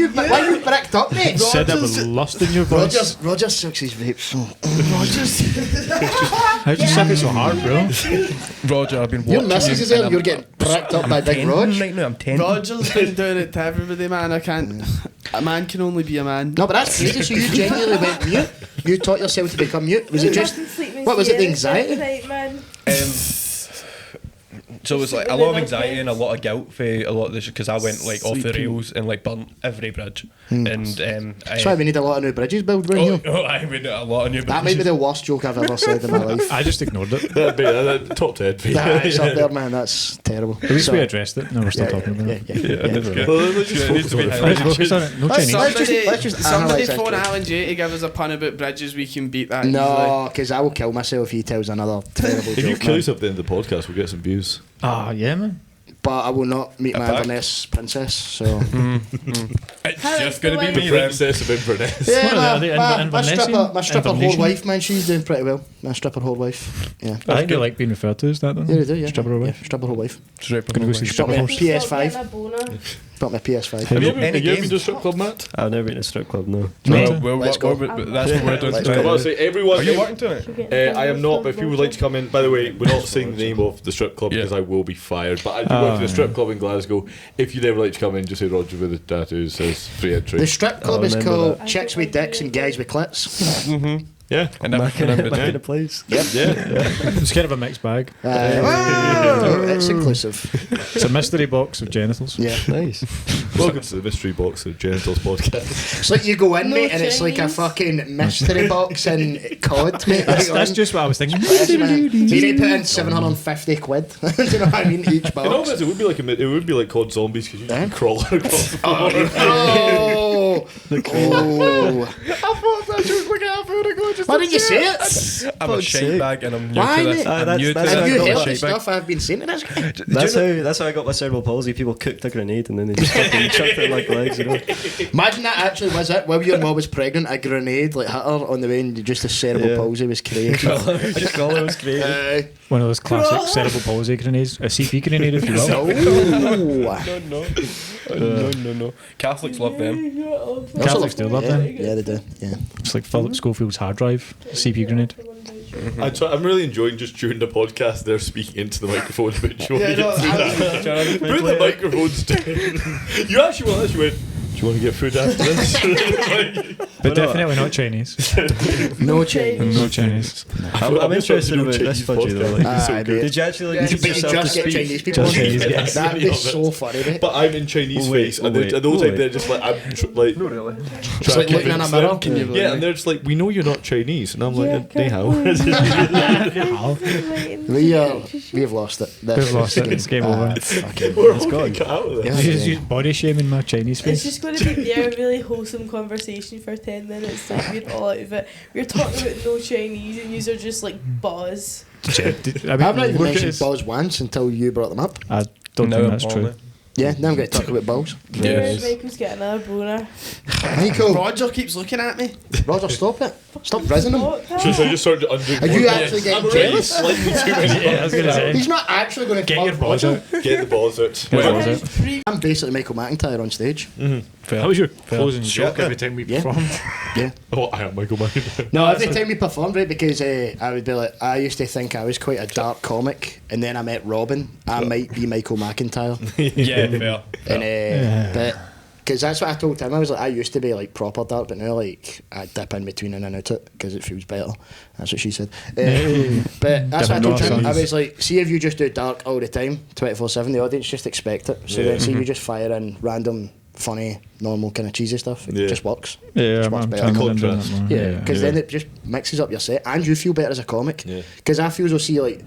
you bricked up, mate? Said that with lust in your voice. Roger sucks his vape so... How'd you suck it so hard, bro? Roger, I've been watching Your missus you is there and and you're getting bricked up by Big 10 Rog. right now, I'm 10. Roger's been doing it to everybody, man. I can't. A man can only be a man. No, but that's crazy. So you genuinely went mute? You taught yourself to become mute? Was it just... What was it, the anxiety? Right, man. So it was like a lot of anxiety and a lot of guilt for a lot of this because I went like off the rails and like burnt every bridge. And That's why we need a lot of new bridges built around here. I made a lot of new That may be the worst joke I've ever said in my life. I just ignored it. That'd be top 10. It's up there, man. That's terrible. At least So- we addressed it. No, we're still talking about it. Yeah. Well, let's just Yeah, it needs to be focus on Let's focus on it. No Chinese. let's just Somebody analyse that phone quick. Alan J to give us a pun about bridges. We can beat that. No, because I will kill myself if he tells another terrible If you joke. kill Man. yourself at the end of the podcast, we'll get some views. Ah, yeah, man. But I will not meet my fact. Inverness princess, so... It's How just is going to the be way- me then. Princess of Inverness. Yeah, What are they, my Invernessian? stripper whore Invernessian? wife, man, she's doing pretty well. My stripper whore wife. Yeah. I think you like being referred to as that, don't Yeah, they do, yeah. Stripper wife. Yeah, stripper whore wife. Gonna go see Strip me a Horse. PS5. Got my PS5. Have you ever Any been game? to a strip club, Matt? I've never been to a strip club, no. Well, Let's go. that's what we're doing Let's I tonight. go. want to say everyone. Are you working tonight? I am not, but if you would like to come in, by the way, we're not saying the name of the strip club Yeah. because I will be fired. But I do work at a strip club in Glasgow. If you'd ever like to come in, just say Roger with the tattoos says free entry. The strip club I is remember called that. Chicks with Dicks and Guys with Clits. Yeah, And I'm Back in remembered. a place. yeah. It's kind of a mixed bag. It's inclusive. It's a mystery box of genitals. Yeah. Nice. Welcome to the Mystery Box of Genitals podcast. It's like you go in, No mate, and it's like a Chinese. fucking mystery box in COD, mate. That's just what I was thinking. So you need to put in 750 quid. Do you know what I mean? Each In all box. fairness, it would be like COD Zombies because you can crawl across. Oh, Oh. I thought that joke like half an hour ago. Just Why didn't you say it? I'm a shite bag and I'm new Why, to this. mate? I'm new to That's this. Have you got heard my the shite bag. stuff I've been saying to this guy? That's how I got my cerebral palsy. People cooked a grenade and then they just fucking chucked it in like legs, you know. Imagine that actually was it. While your mum was pregnant, a grenade like hit her on the way and just a cerebral palsy was crazy. Collar was crazy. One of those classic cerebral palsy grenades, a CP grenade, if you will. No. Catholics love them. Catholics do love them. Yeah, they do. Yeah. It's like Philip Schofield's hard drive, CP grenade. I'm really enjoying just during the podcast they're speaking into the microphone, but do you want to get through that? Put the microphones down. You actually went, do you want to get food after this? But definitely not Chinese. No change. No Chinese. I'm interested about this Fudgie though. Like, did you actually like teach But you yourself to just get speak? Chinese people. Just Chinese, yes. That'd be so funny, mate. But I'm in Chinese face, and wait, the whole time wait. they're just like, I'm like, It's like looking in a mirror. yeah, and they're just like, we know you're not Chinese, and I'm like, they how? We've lost it. We've lost it. It's game over. We're all getting cut out of Yeah. this. You just use body shaming my Chinese It's face. just going to be a really wholesome conversation for 10 minutes. Like, we're all out of it. We're talking about no Chinese, and you are just like buzz. I've not even look at mentioned his- balls once until you brought them up. I don't No, think that's only. true. Yeah, now I'm going to talk about balls. Yes. Michael's getting another boner. Michael, Roger keeps looking at me. Roger, stop it. Stop rizzing him. Stop that. So I just started under. Are you actually getting jealous? Slightly too many. Yeah, I was going to say. He's not actually going to Get your fuck balls Roger. out. Get the balls out. Get the balls There's out. 3 I'm basically Michael McIntyre on stage. How was your closing Shit, joke every time we Yeah. performed? Oh, I am Michael Myers. No, every time we performed, right, because I would be like, I used to think I was quite a dark comic, and then I met Robin. I might be Michael McIntyre. Yeah, fair. And but because that's what I told him. I was like, I used to be like proper dark, but now like I dip in between and out it because it feels better. That's what she said. But that's what I told him. I was like, see if you just do dark all the time, 24/7, the audience just expect it. So then, see you just fire in random, funny, normal kind of cheesy stuff. It just works. Yeah, Just I'm works better. trying to do Contrast. that more. Yeah, because then it just mixes up your set, and you feel better as a comic. Yeah. Because I feel as though, see, like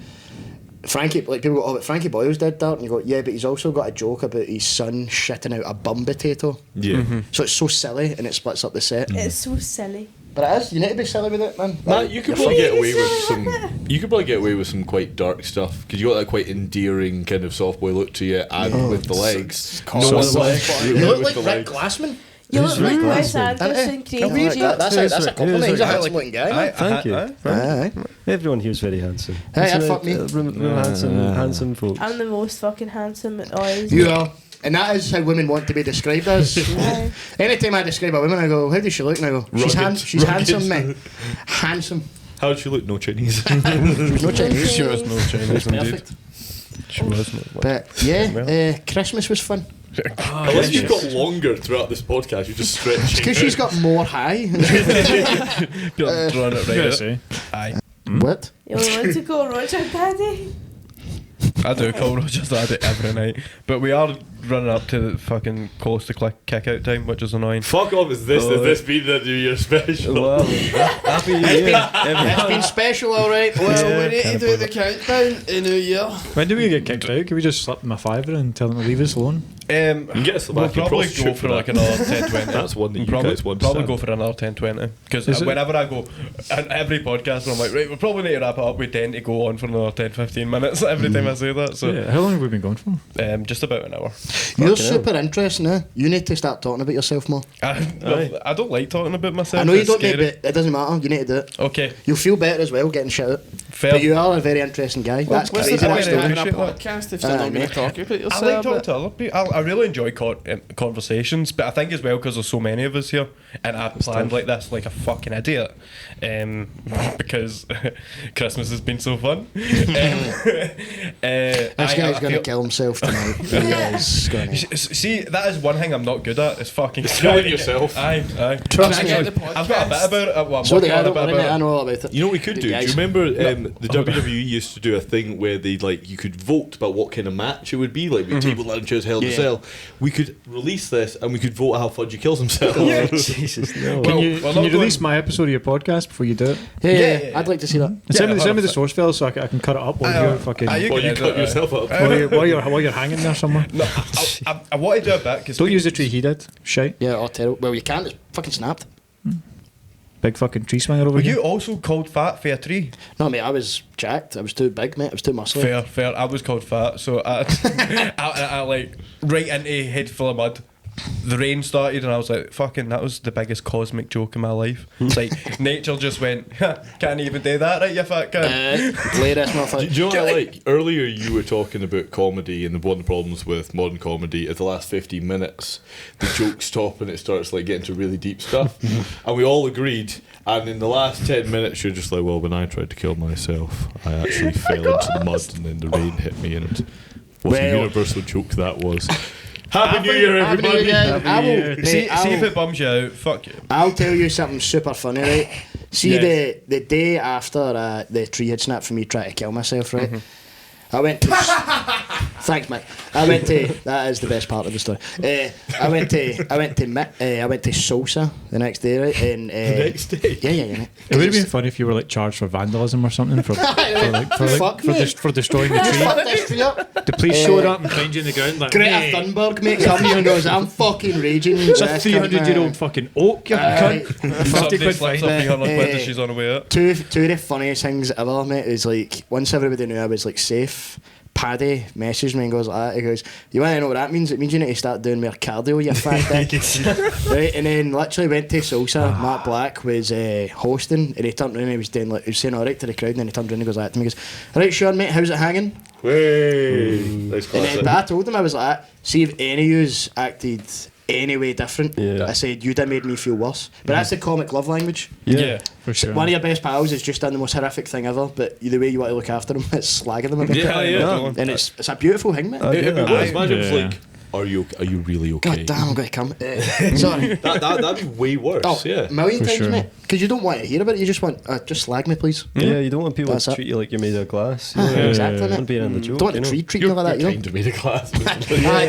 Frankie, like people go, oh, but Frankie Boyle's dead dark, and you go, yeah, but he's also got a joke about his son shitting out a bum potato. Yeah. So it's so silly, and it splits up the set. It's so silly. But it is. You need to be silly with it, man. Matt, you could probably get away with some. You could probably get away with some quite dark stuff because you got that quite endearing kind of soft boy look to you, and with the legs. You look like Rick Glassman. You look like Wes That's Anderson, Crazy that's a compliment. He's a handsome looking guy. Thank you. Aye. Everyone here is very handsome. Hey, I'd fuck me. Handsome folks. I'm the most fucking handsome at always. You are. And that is how women want to be described as. Aye. Anytime I describe a woman, I go, how does she look? And I go, she's, Rugged. she's handsome, man. Handsome. How did she look? No Chinese. No Chinese. She was no Chinese indeed. Perfect. She was not. But yeah, Christmas was fun. Unless you've got longer throughout this podcast, you're just stretching. It's because she's got more high. You're throwing it right Yeah, out. see. Aye. What? You only want to call Roger Daddy? I do call Roger's Daddy every night. But we are running up to the fucking close to kick out time, which is annoying. Fuck off! Has this been the New Year special? Well, happy New Year. It's been special, alright. Well, we need to do the countdown in New Year. When do we get kicked out? Can we just slap them a fiver and tell them to leave us alone? You can get us We'll back in probably prostitute go for like another 10-20. That's one that you probably, guys want to Probably send. go for another 10-20. Because Is it? whenever I go, on every podcast, I'm like, right, we probably need to wrap it up. We tend to go on for another 10-15 minutes every time I say that. So Yeah. How long have we been going for? just about an hour. You're super interesting, eh? You need to start talking about yourself more. I don't like talking about myself. I know you It's don't, scary. mate, but it doesn't matter. You need to do it. Okay. You'll feel better as well getting shit out. Fair. But you are a very interesting guy. That's What's crazy. the point That's of the having a Appreciate that. podcast if you're not going mate. to talk about I yourself? like talking to other people. I really enjoy conversations, but I think as well because there's so many of us here, and I planned like this like a fucking idiot, because Christmas has been so fun. This guy's going to kill himself tonight. He is going to. See, that is one thing I'm not good at. Is fucking killing yourself. Aye. Trust Can I me. get the I've got a bit about it. Well, I'm So working I on a don't bit worry, mate. I about it. know all about it. You know what we could do? Do you Guys. remember the WWE used to do a thing where they you could vote about what kind of match it would be, like with table lunches, Hell in a Cell. We could release this and we could vote how Fudgie kills himself. Jesus, no. Can you release my episode of your podcast before you do it? Yeah, I'd like to see that. Send me the source file so I can cut it up while you're fucking. Or you cut yourself up. While you're hanging there somewhere. No, I want to do it back because Don't use the tree he did. Shite. Yeah, oh, terrible. Well, you can't. It's fucking snapped. Big fucking tree swinger over Were here. you also called fat for a tree? No, mate, I was jacked. I was too big, mate. I was too muscly. Fair. I was called fat, so I like right into a head full of mud. The rain started and I was like, fucking, that was the biggest cosmic joke in my life. It's like nature just went, can't even do that, right, you fat cunt. Latest motherfucker. Do you know what I like? Earlier you were talking about comedy, and one of the problems with modern comedy is the last 15 minutes the jokes stop and it starts getting to really deep stuff. And we all agreed, and in the last 10 minutes you're just like, well, when I tried to kill myself I actually fell into the mud and then the rain hit me, and what a universal joke that was. Happy New Year, everybody! See if it bums you out, fuck you. I'll tell you something super funny, right? See, the day after the tree had snapped for me trying to kill myself, right? I went to... Thanks, mate. I went to... That is the best part of the story. I went to Salsa the next day, right? And, The next day? Yeah. Mate. It would have been funny if you were charged for vandalism or something for destroying the Fuck tree. this tree up. The police showed up and found you in the ground like, Greta "Hey, Thunberg, mate, come here and goes, I'm fucking raging. it's a 300-year-old fucking oak, you cunt." 50 Somebody quid slaps fine. something on her window, she's on her way out. Two of the funniest things ever, mate, is once everybody knew I was safe, Paddy messaged me and goes like that. He goes, "You want to know what that means? It means you need to start doing more cardio, you fat dick." Right, and then literally went to Salsa. Matt Black was hosting, and he turned around and he was doing he was saying all right to the crowd, and then he turned around and goes like that to me. He goes, "Right, Sean, mate, how's it hanging?" Way. Nice And then, but I told him, I was like, "See if any of yous acted any way different." Yeah. I said, "You'd have made me feel worse." But that's the comic love language. Yeah. For sure. One of your best pals has just done the most horrific thing ever, but the way you want to look after him is slagging them a bit. Yeah. And it's a beautiful thing, mate. It'd be worse. Imagine Yeah. it was are you really okay? God damn, I'm going to come. Sorry. That'd be way worse. Oh, Yeah. a million For times, sure. mate. Because you don't want to hear about it. You just want, just slag me, please. Yeah, you don't want people That's to it. treat you like you're made of glass. Exactly, Don't mate. be in the joke. Don't want you the know? tree treating you like that, you know. Kind of made a class. Aye,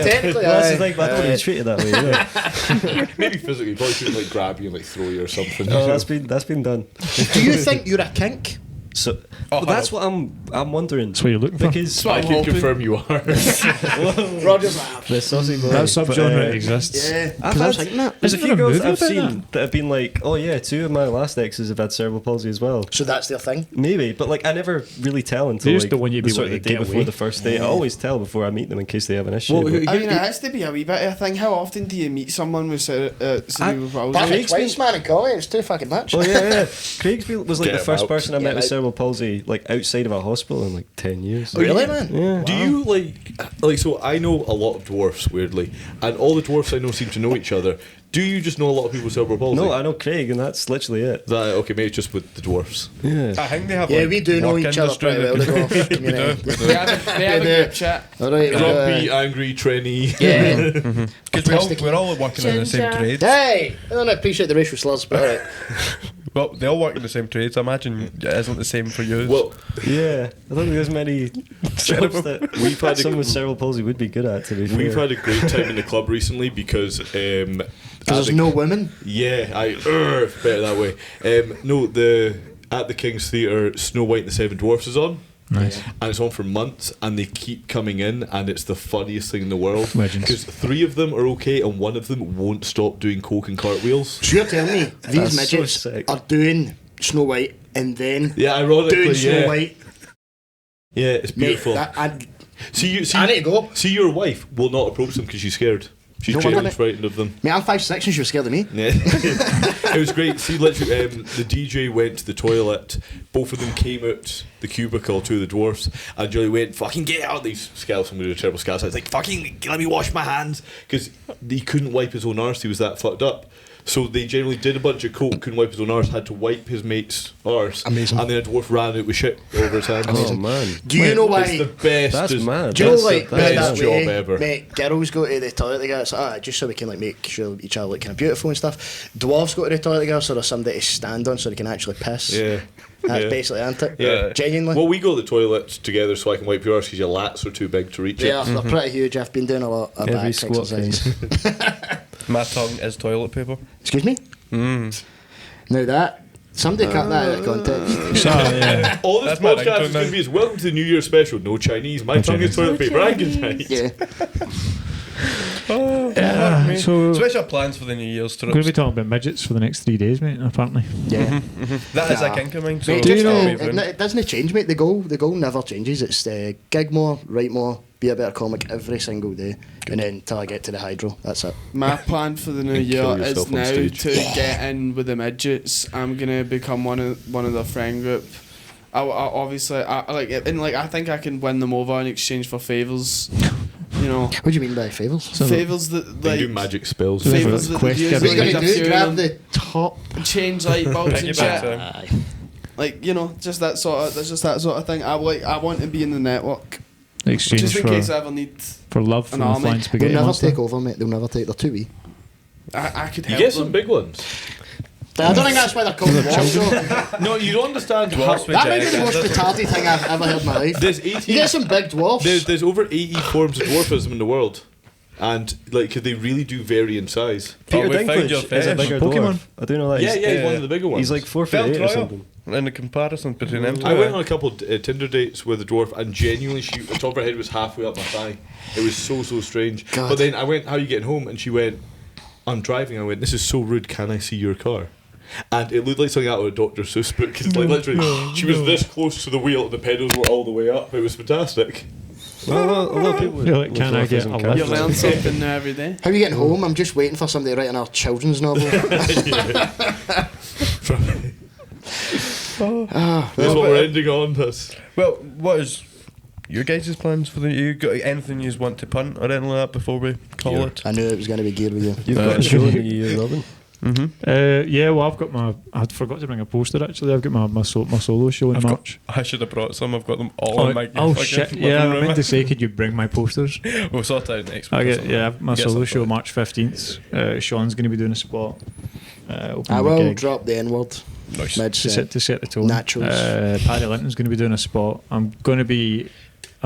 technically, Well, that's the aye. thing, but I don't want to be treated that way. You know? Maybe physically, probably shouldn't grab you and throw you or something. Oh, that's been done. Do you think you're a kink? So that's what I'm wondering. That's what you're looking for. Because I can confirm you are. Roger's like, the saucy boy. That subgenre exists. yeah. I've Because I was had- thinking that. There's a Isn't few there a girls movie I've about seen that have been like, oh yeah, 2 of my last exes have had cerebral palsy as well. So that's their thing. Maybe, but I never really tell until They just don't want you to be sort of able the to day get before away. the first date. I always tell before I meet them in case they have an issue. Well, but- I mean, it has to be a wee bit of a thing. How often do you meet someone with cerebral palsy? Perfect twice, man, and Collie. It's too fucking much. Oh yeah. Craig's was Get the him first out. person I Get met him with out. cerebral palsy outside of a hospital in 10 years. Really, man? Yeah. Do you so I know a lot of dwarfs, weirdly, and all the dwarfs I know seem to know each other. Do you just know a lot of people with cerebral palsy? No, I know Craig, and that's literally it. Okay, maybe it's just with the dwarfs. Yeah. I think they have Yeah, we do know work each other industry pretty well. that- The golf community. They have a group chat. All right, Grumpy, angry, trenny. yeah. Because we're all working in the same Ginger. trade. Hey, I don't appreciate the racial slurs, but all right. Well, they all work in the same trades. I imagine it isn't the same for you. Well, Yeah. I don't think there's many jobs that We've had a- someone with cerebral palsy would be good at, to be fair. we've had a great time in the club recently because Because there's no women. Yeah, better that way. No, at the King's Theatre, Snow White and the Seven Dwarfs is on. Nice. And it's on for months, and they keep coming in, and it's the funniest thing in the world. Legends. Because 3 of them are okay, and 1 of them won't stop doing coke and cartwheels. So you're telling me these That's so midgets sick. are doing Snow White and then Yeah, ironically, doing Snow White? Yeah, it's Mate, beautiful. I See, need to go. See, your wife will not approach them because she's scared. She's No wonder, genuinely mate. frightened of them. Mate, I'm 5'6" and she was scared of me. Yeah. It was great. See, literally, the DJ went to the toilet. Both of them came out the cubicle, 2 of the dwarfs, and Julie went, "Fucking get out!" These scalps, I'm going to do a terrible scalp. I was like, "Fucking let me wash my hands," because he couldn't wipe his own arse. He was that fucked up. So they generally did a bunch of coke, couldn't wipe his own arse, had to wipe his mate's arse. Amazing. And then a dwarf ran out with shit all over his hands. Oh man. Do you know why? It's the best. That's mad. Do you know, That's like, the that best way, job ever. Mate, girls go to the toilet together, it's like, just so we can like make sure each other look kind of beautiful and stuff. Dwarves go to the toilet together so there's somebody to stand on so they can actually piss. Yeah. That's Yeah. basically, isn't it? Yeah. Genuinely. Well, we go to the toilet together so I can wipe your arse because your lats are too big to reach Yeah, it. they're pretty huge. I've been doing a lot of Every back squat exercise. My tongue is toilet paper. Excuse me? Now that, somebody cut that out of context. Yeah. All this That's my podcast is ringtone going to be is welcome to the New Year special. No Chinese. My tongue is toilet paper. I can tell. Yeah. Yeah. So So what's your plans for the New Year's we're going to be trip? talking about midgets for the next 3 days, mate. Apparently. Yeah. That is a Nah. kink of mine. So Mate, Do you just, know- it doesn't change, mate. The goal never changes. It's gig more, write more, be a better comic every single day, and then till I get to the hydro. That's it. My plan for the new And year kill is yourself on now stage. to get in with the midgets. I'm gonna become one of their friend group. I obviously I think I can win them over in exchange for favors. You know, What do you mean by favours? favors that They like do magic spells. Favors. favors that Question. use What are you like, going a to few do? of Grab them, the top? change light bulbs and Piggyback shit. time. Like, you know, just that sort of thing. I want to be in the network Exchange just in for, case I ever need. for love from an the army. flying They'll spaghetti never monster. take over, mate. They'll never take. They're too wee. I could You help get them. some big ones. I don't think that's why they're called dwarves. though. No, you don't understand how. Dwarfs with That might be the most giant retarded thing I've ever heard in my life. There's You 80. get some big dwarfs. There's over 80 forms of dwarfism in the world, and like they really do vary in size. Peter we found your Dinklage is a fetish. bigger Pokemon. dwarf. I do know that. Yeah, He's, he's one of the bigger ones. he's like 4 Fell foot 8 or trial something. in the comparison between them two. I went on a couple of Tinder dates with a dwarf, and genuinely, the top of her head was halfway up my thigh. It was so strange. God. But then I went, "How are you getting home?" And she went, "I'm driving." I went, "This is so rude. Can I see your car?" And it looked like something out of a Dr. Seuss book. Because like literally, she was this close to the wheel, and the pedals were all the way up. It was fantastic. Well, a lot of people. You're like, with can I get dwarfism a can't. You lift? learn something new every day. How are you getting home? I'm just waiting for somebody to write another children's novel. That's what we're ending on. This. Well, what is your guys' plans for the? You got anything you want to punt or anything like that before we call Yeah. it? I knew it was going to be geared with you. You've got a show in the year, Robin. Yeah, well, I've got I forgot to bring a poster actually. I've got my solo show in March. I should have brought some. I've got them all in my Oh fucking shit! living Yeah, I room. meant to say, could you bring my posters? We'll sort out next week. I or get something. my Get solo something. show March 15th. Sean's going to be doing a spot. Opening I the will gig drop the N word. Nice. Mid to set. set the tone. Naturals. Paddy Linton's going to be doing a spot. I'm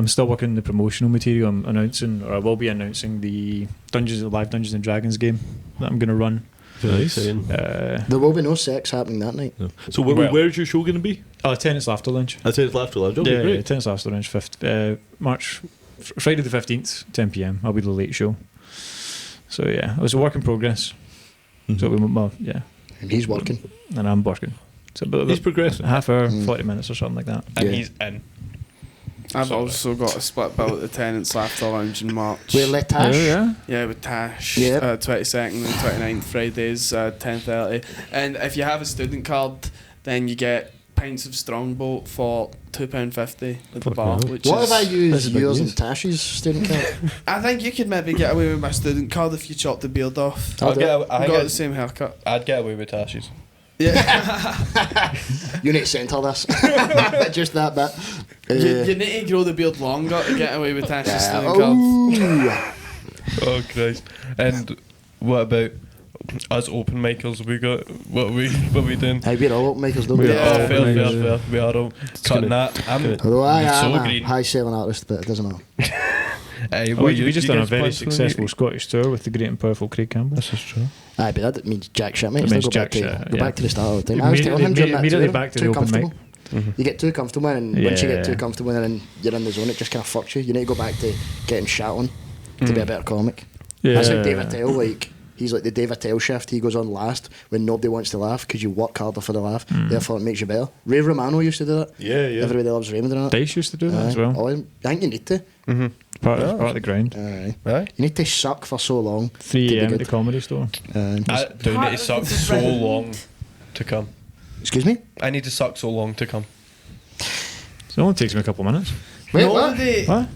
still working on the promotional material. I will be announcing the live Dungeons and Dragons game that I'm going to run. Nice. There will be no sex happening that night. So Well- where's your show going to be? Tennis Laughter Lounge. I said it's Laughter Lounge. Okay, Yeah, great. Tennis Laughter Lounge, Friday the 15th, 10 p.m. I'll be the late show. So yeah, it was a work in progress. So And he's working. and I'm working. So about He's progressing. half hour, 40 minutes or something like that. And Yeah. he's in. I've also got a split bill at the Tenants Laughter Lounge in March. We're Letash. Yeah. Yeah, with Tash. Yep. 22nd and 29th Fridays, 10:30. And if you have a student card, then you get pints of Strongbow for £2.50 at the bar. Which What is, if I This use is big yours news. and Tash's student card? I think you could maybe get away with my student card if you chopped the beard off. I'll do it. I've got the same haircut. I'd get away with Tashi's. Yeah. You need to centre this. Just that bit. You need to grow the beard longer to get away with Tash's student card. Oh. Oh Christ! And what about us open micers? We got what we doing? Hey, we're all open makers, don't we? Yeah. Oh, open fair. micers, We are all cutting that. I'm Although I am so a green. high selling artist, but it doesn't matter. Hey, We just done a guys very plans for the successful new- Scottish tour with the great and powerful Craig Campbell. This is true. Aye, but that means jack shit, mate. It Still means go jack back to shit, go yeah. back to the start of the time. I was telling him during that Immediately tour, back to too the open comfortable. mic. You get too comfortable, and once you get too Yeah. comfortable, and then you're in the zone, it just kind of fucks you. You need to go back to getting shat on to be a better comic. That's like Dave Attell, like he's like the Dave Attell shift. He goes on last when nobody wants to laugh because you work harder for the laugh. Therefore, it makes you better. Ray Romano used to do that. Yeah, yeah. Everybody loves Raymond and that. Dice used to do that as well. Oh, I think you need to. Part of the grind. Aye. Right. You need to suck for so long. 3 to be a.m. at good. the Comedy Store. I do need to suck so long to come. Excuse me. I need to suck so long to come. So it only takes me a couple of minutes. Wait, No, what? they- What?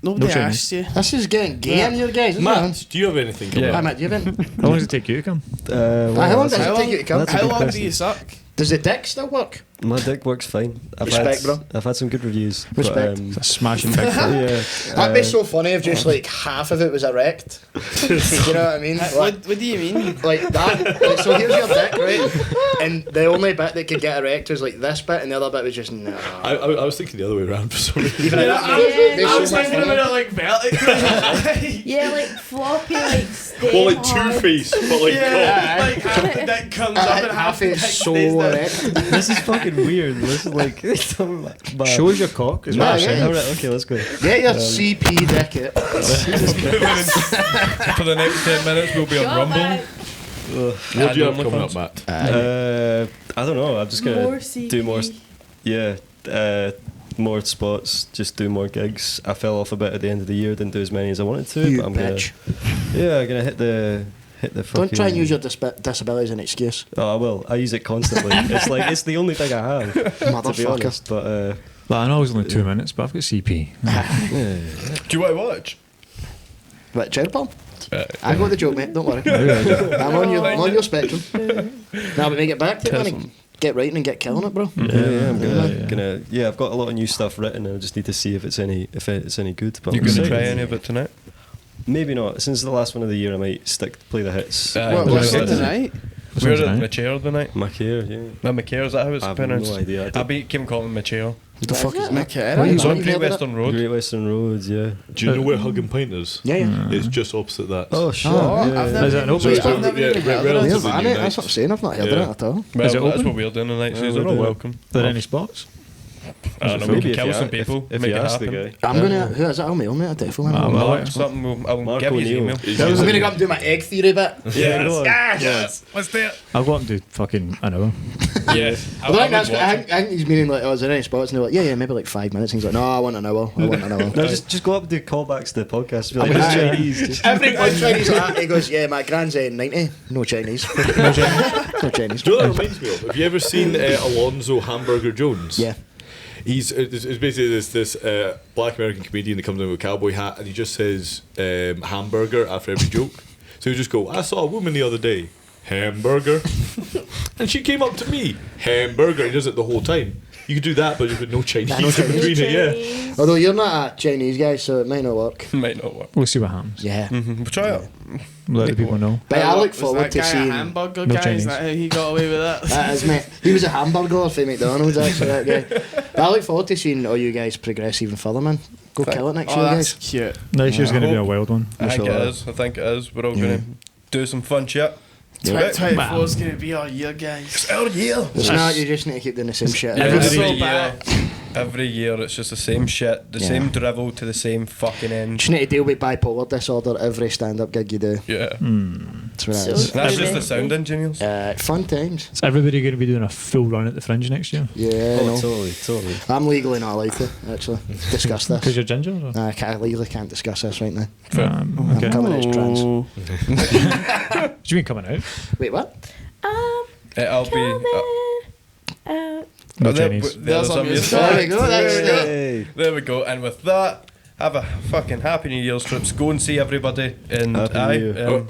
Nobody No Chinese. asked you. This is getting gay in your guys, isn't Matt, do you have anything coming it? up? Matt, do you have any? How long does it take you to come? How long does it take you to come? That's a How good long do question. you suck? Does the dick still work? My dick works fine. Respect, bro. I've had some good reviews. Respect. It's a smashing big fuck. Yeah. That'd be so funny if just like half of it was erect. Do you know what I mean? What do you mean? Like that. Like, so here's your dick, right? And the only bit that could get erect was like this bit, and the other bit was just no. I was thinking the other way around for some reason. Even Yeah, I was so much thinking funny. about it like vertical. Yeah, like floppy, like stay Well, like hard. Two-Face, but like Yeah, like half the dick comes up and half half the dick it's so stays there. erect. This is fucking weird. This is like. Show us your cock. Is what Yeah, I'm saying. yeah. Alright, okay, let's go. Get your CP dick out. For the next 10 minutes, we'll be on Go Rumble. back. what do you have coming up, Matt? I don't know. I'm just gonna More do more. CP. Yeah, more spots. Just do more gigs. I fell off a bit at the end of the year. Didn't do as many as I wanted to. You but I'm bitch. I'm gonna hit the. Don't try and use your disability as an excuse. Oh, I will. I use it constantly. It's the only thing I have. To be Motherfucker. honest, but Well, I know it's only 2 minutes, but I've got CP. Do you want to watch? But cherry bomb. I got the joke, mate. Don't worry. I'm on your spectrum. Now we make it back to it, man. Get writing and get killing it, bro. yeah, I'm Yeah. gonna. Yeah, I've got a lot of new stuff written, and I just need to see if it's any good. But You're I'm going to excited. try any of it tonight? Maybe not. Since the last one of the year, I might play the hits. What we're was at it tonight? my chair tonight. My care, yeah. No, my chair, is that how it's I have pronounced? no idea. I keep calling my chair. What the fuck is that? Okay, What are you It's on You've Great heard of Western Road. Great Western Roads, yeah. Do you know where Hug and Pint is? Yeah, yeah. It's just opposite that. Oh shit! Oh, yeah. I've never Is it an open I've spot? never Yeah, even heard of relatively it. Here's that, new innit? That's what I'm saying. I've not heard of Yeah. it at all. Well, Is it that's open? what we're doing tonight, so Oh, you're we're not doing- welcome. Are there any spots? I don't know, we Maybe can if kill you some a- people, if make you it ask the happen. guy. I'm gonna. Who is that? I'll mail me. I definitely Ah, want well, I'll something, I'll Marco give you his Neal. email. I'm gonna go up and do my egg theory bit. Yeah, go on. Yes, let's do it. I'll go up and do fucking an hour. Yeah, I think he's meaning like, oh, is there any spots? And they're like, yeah, maybe like 5 minutes. And he's like, no, I want an hour. No, just go up and do callbacks to the podcast. Be like, I mean, "It's I- Chinese." Just- Every punchline he's like, he goes, yeah, my grand's 90. No Chinese. No Chinese. Do you know what that reminds me of? Have you ever seen Alonzo Hamburger Jones? Yeah. It's basically this black American comedian that comes in with a cowboy hat and he just says hamburger after every joke. So he just go, I saw a woman the other day, hamburger, and she came up to me, hamburger. He does it the whole time. You could do that, but with no Chinese No in Chinese. between it. Yeah. Chinese. Although you're not a Chinese guy, so it might not work. Might not work. We'll see what happens. Yeah. We'll try it. Let the people know. But I look Was forward that to guy a seeing. hamburger No guy? Is Chinese. that how he got away with that? That is, mate. He was a hamburger for McDonald's, actually, that guy. But I look forward to seeing all you guys progress even further, man. Go kill it next Oh, year, that's guys. cute. Next year's I going to be a hope- wild one. I think it sure. is. I think it is. We're all Yeah. going to do some fun shit. 2024 is going to be our year, guys. Oh yeah. It's not, you just need to keep doing the same shit. Yeah. Every It's so year, bad. every year it's just the same shit, the Yeah. same drivel to the same fucking end. Just need to deal with bipolar disorder every stand-up gig you do. Yeah. That's what it So- is. That's just the sound engineers. Fun times. Is everybody going to be doing a full run at the Fringe next year? Yeah, Oh, no. totally. I'm legally not allowed to, actually, discuss Because this. you're ginger? Or? I legally can't discuss this right now. Okay. I'm coming as trans. Oh. Do you mean coming out? Wait, what? I'll be. Coming No Oh, there- Chinese. there's our some music. music. There we go, that's it. Hey. There we go. And with that, have a fucking happy New Year's, trips. Go and see everybody. And Happy New Year. Are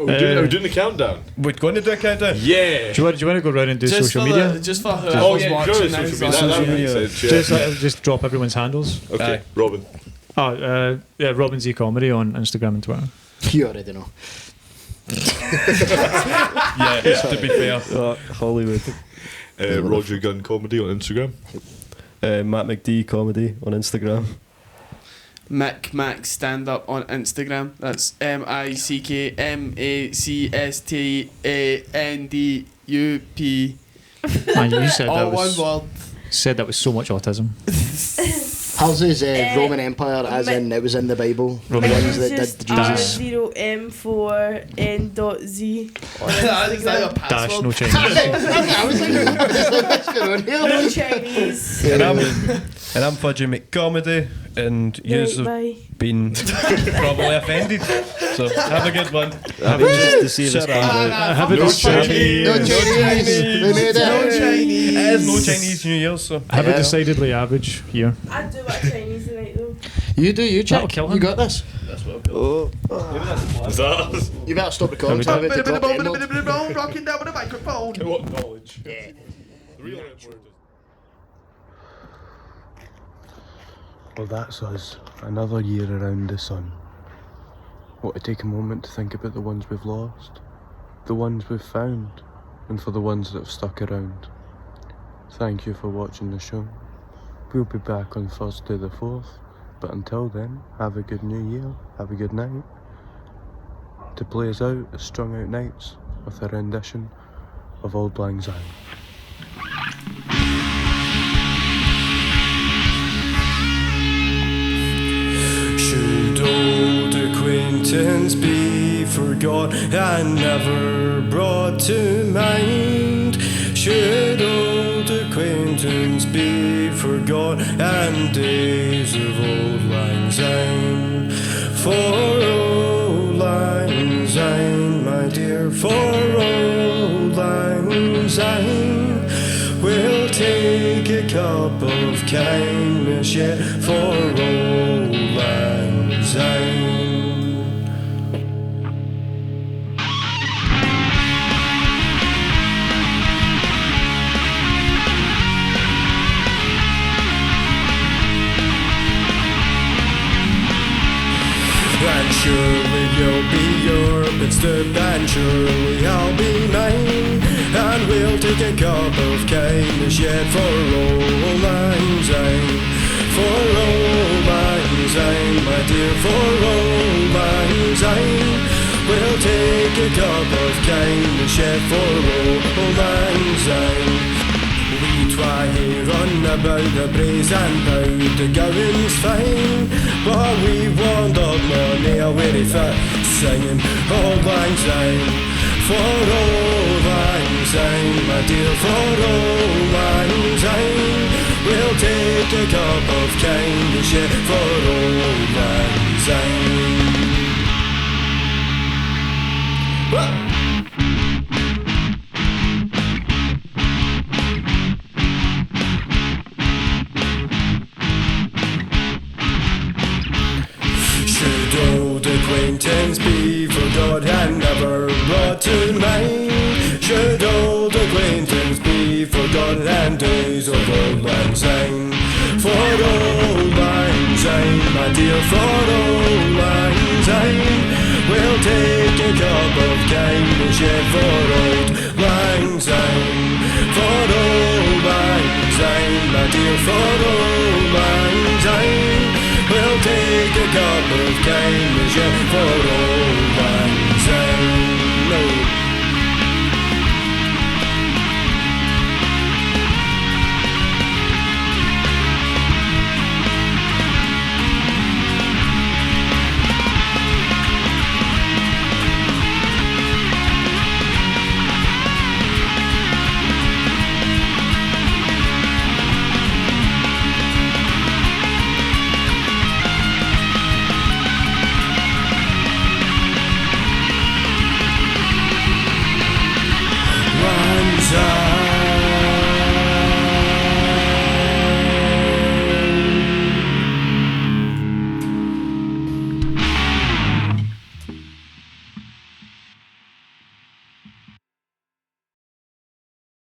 we doing the countdown? we're going to do a countdown. Yeah. Do you want to go around and do Just social for media? just for Oh whoever's yeah, go watching to now. social media. so- That media. makes sense, yeah. Just drop everyone's handles. Okay, Aye. Robin. Oh, yeah, Robin Z Comedy on Instagram and Twitter. You already know. Yeah, to be fair. Hollywood. Roger Gunn Comedy on Instagram. Matt McD comedy on Instagram. Mick Mac stand up on Instagram. That's MickMacstandup. And you said that All one was word. said that was so much autism. How's his Roman Empire, as in it was in the Bible? The Roman ones that just did Jesus. R0M4N.Z on Is that your Instagram. Dash password? no Chinese. I was like, what's going on No here? Chinese. And I'm Fudgie McComedy, and yous have Bye. been probably offended. So have a good one. Just to see if it's Shut up. comes out. Have a No good Chinese. No Chinese. We made No it. Chinese. It is no Chinese New Year, so Have Yeah. a decidedly average year. I do like Chinese tonight though. You do, you That'll check. kill You him. got this. That's what I've got. Is that us? You better stop recording. so I'm about to drop the M-word. Rocking down with the microphone. What knowledge? Yeah. The real M-word is... Well, that's us. Another year around the sun. Want to take a moment to think about the ones we've lost, the ones we've found, and for the ones that have stuck around. Thank you for watching the show. We'll be back on Thursday the 4th, but until then, have a good new year, have a good night. To play us out is Strung Out Nights with a rendition of Auld Lang Syne. Should old acquaintance be forgot and never brought to mind? Should old acquaintance be forgot and days of Auld Lang Syne? For Auld Lang Syne, my dear, for Auld Lang Syne, we'll take a cup of kindness yet for Auld Lang Syne. And surely you'll be your bit and surely I'll be mine, and we'll take a cup of kindness yet for Auld Lang Syne. For Auld Lang Syne, my dear, for Auld Lang Syne, we'll take a cup of kindness yet for Auld Lang Syne. We twa hae run about the braes and bout the going's fine, but we wandered money a weary fit singing Auld Lang Syne. For Auld Lang Syne, my dear, for Auld Lang Syne, we'll take a cup of kindness yet for Auld Lang Syne. Acquaintance be forgot and never brought to mind? Should old acquaintance be forgot and days of Auld Lang Syne? For Auld Lang Syne, my dear, for Auld Lang Syne, we'll take a cup of kindness yet for Auld Lang Syne. For Auld Lang Syne, my dear, for Auld Lang Syne, we'll take a cup of kindness yet for all.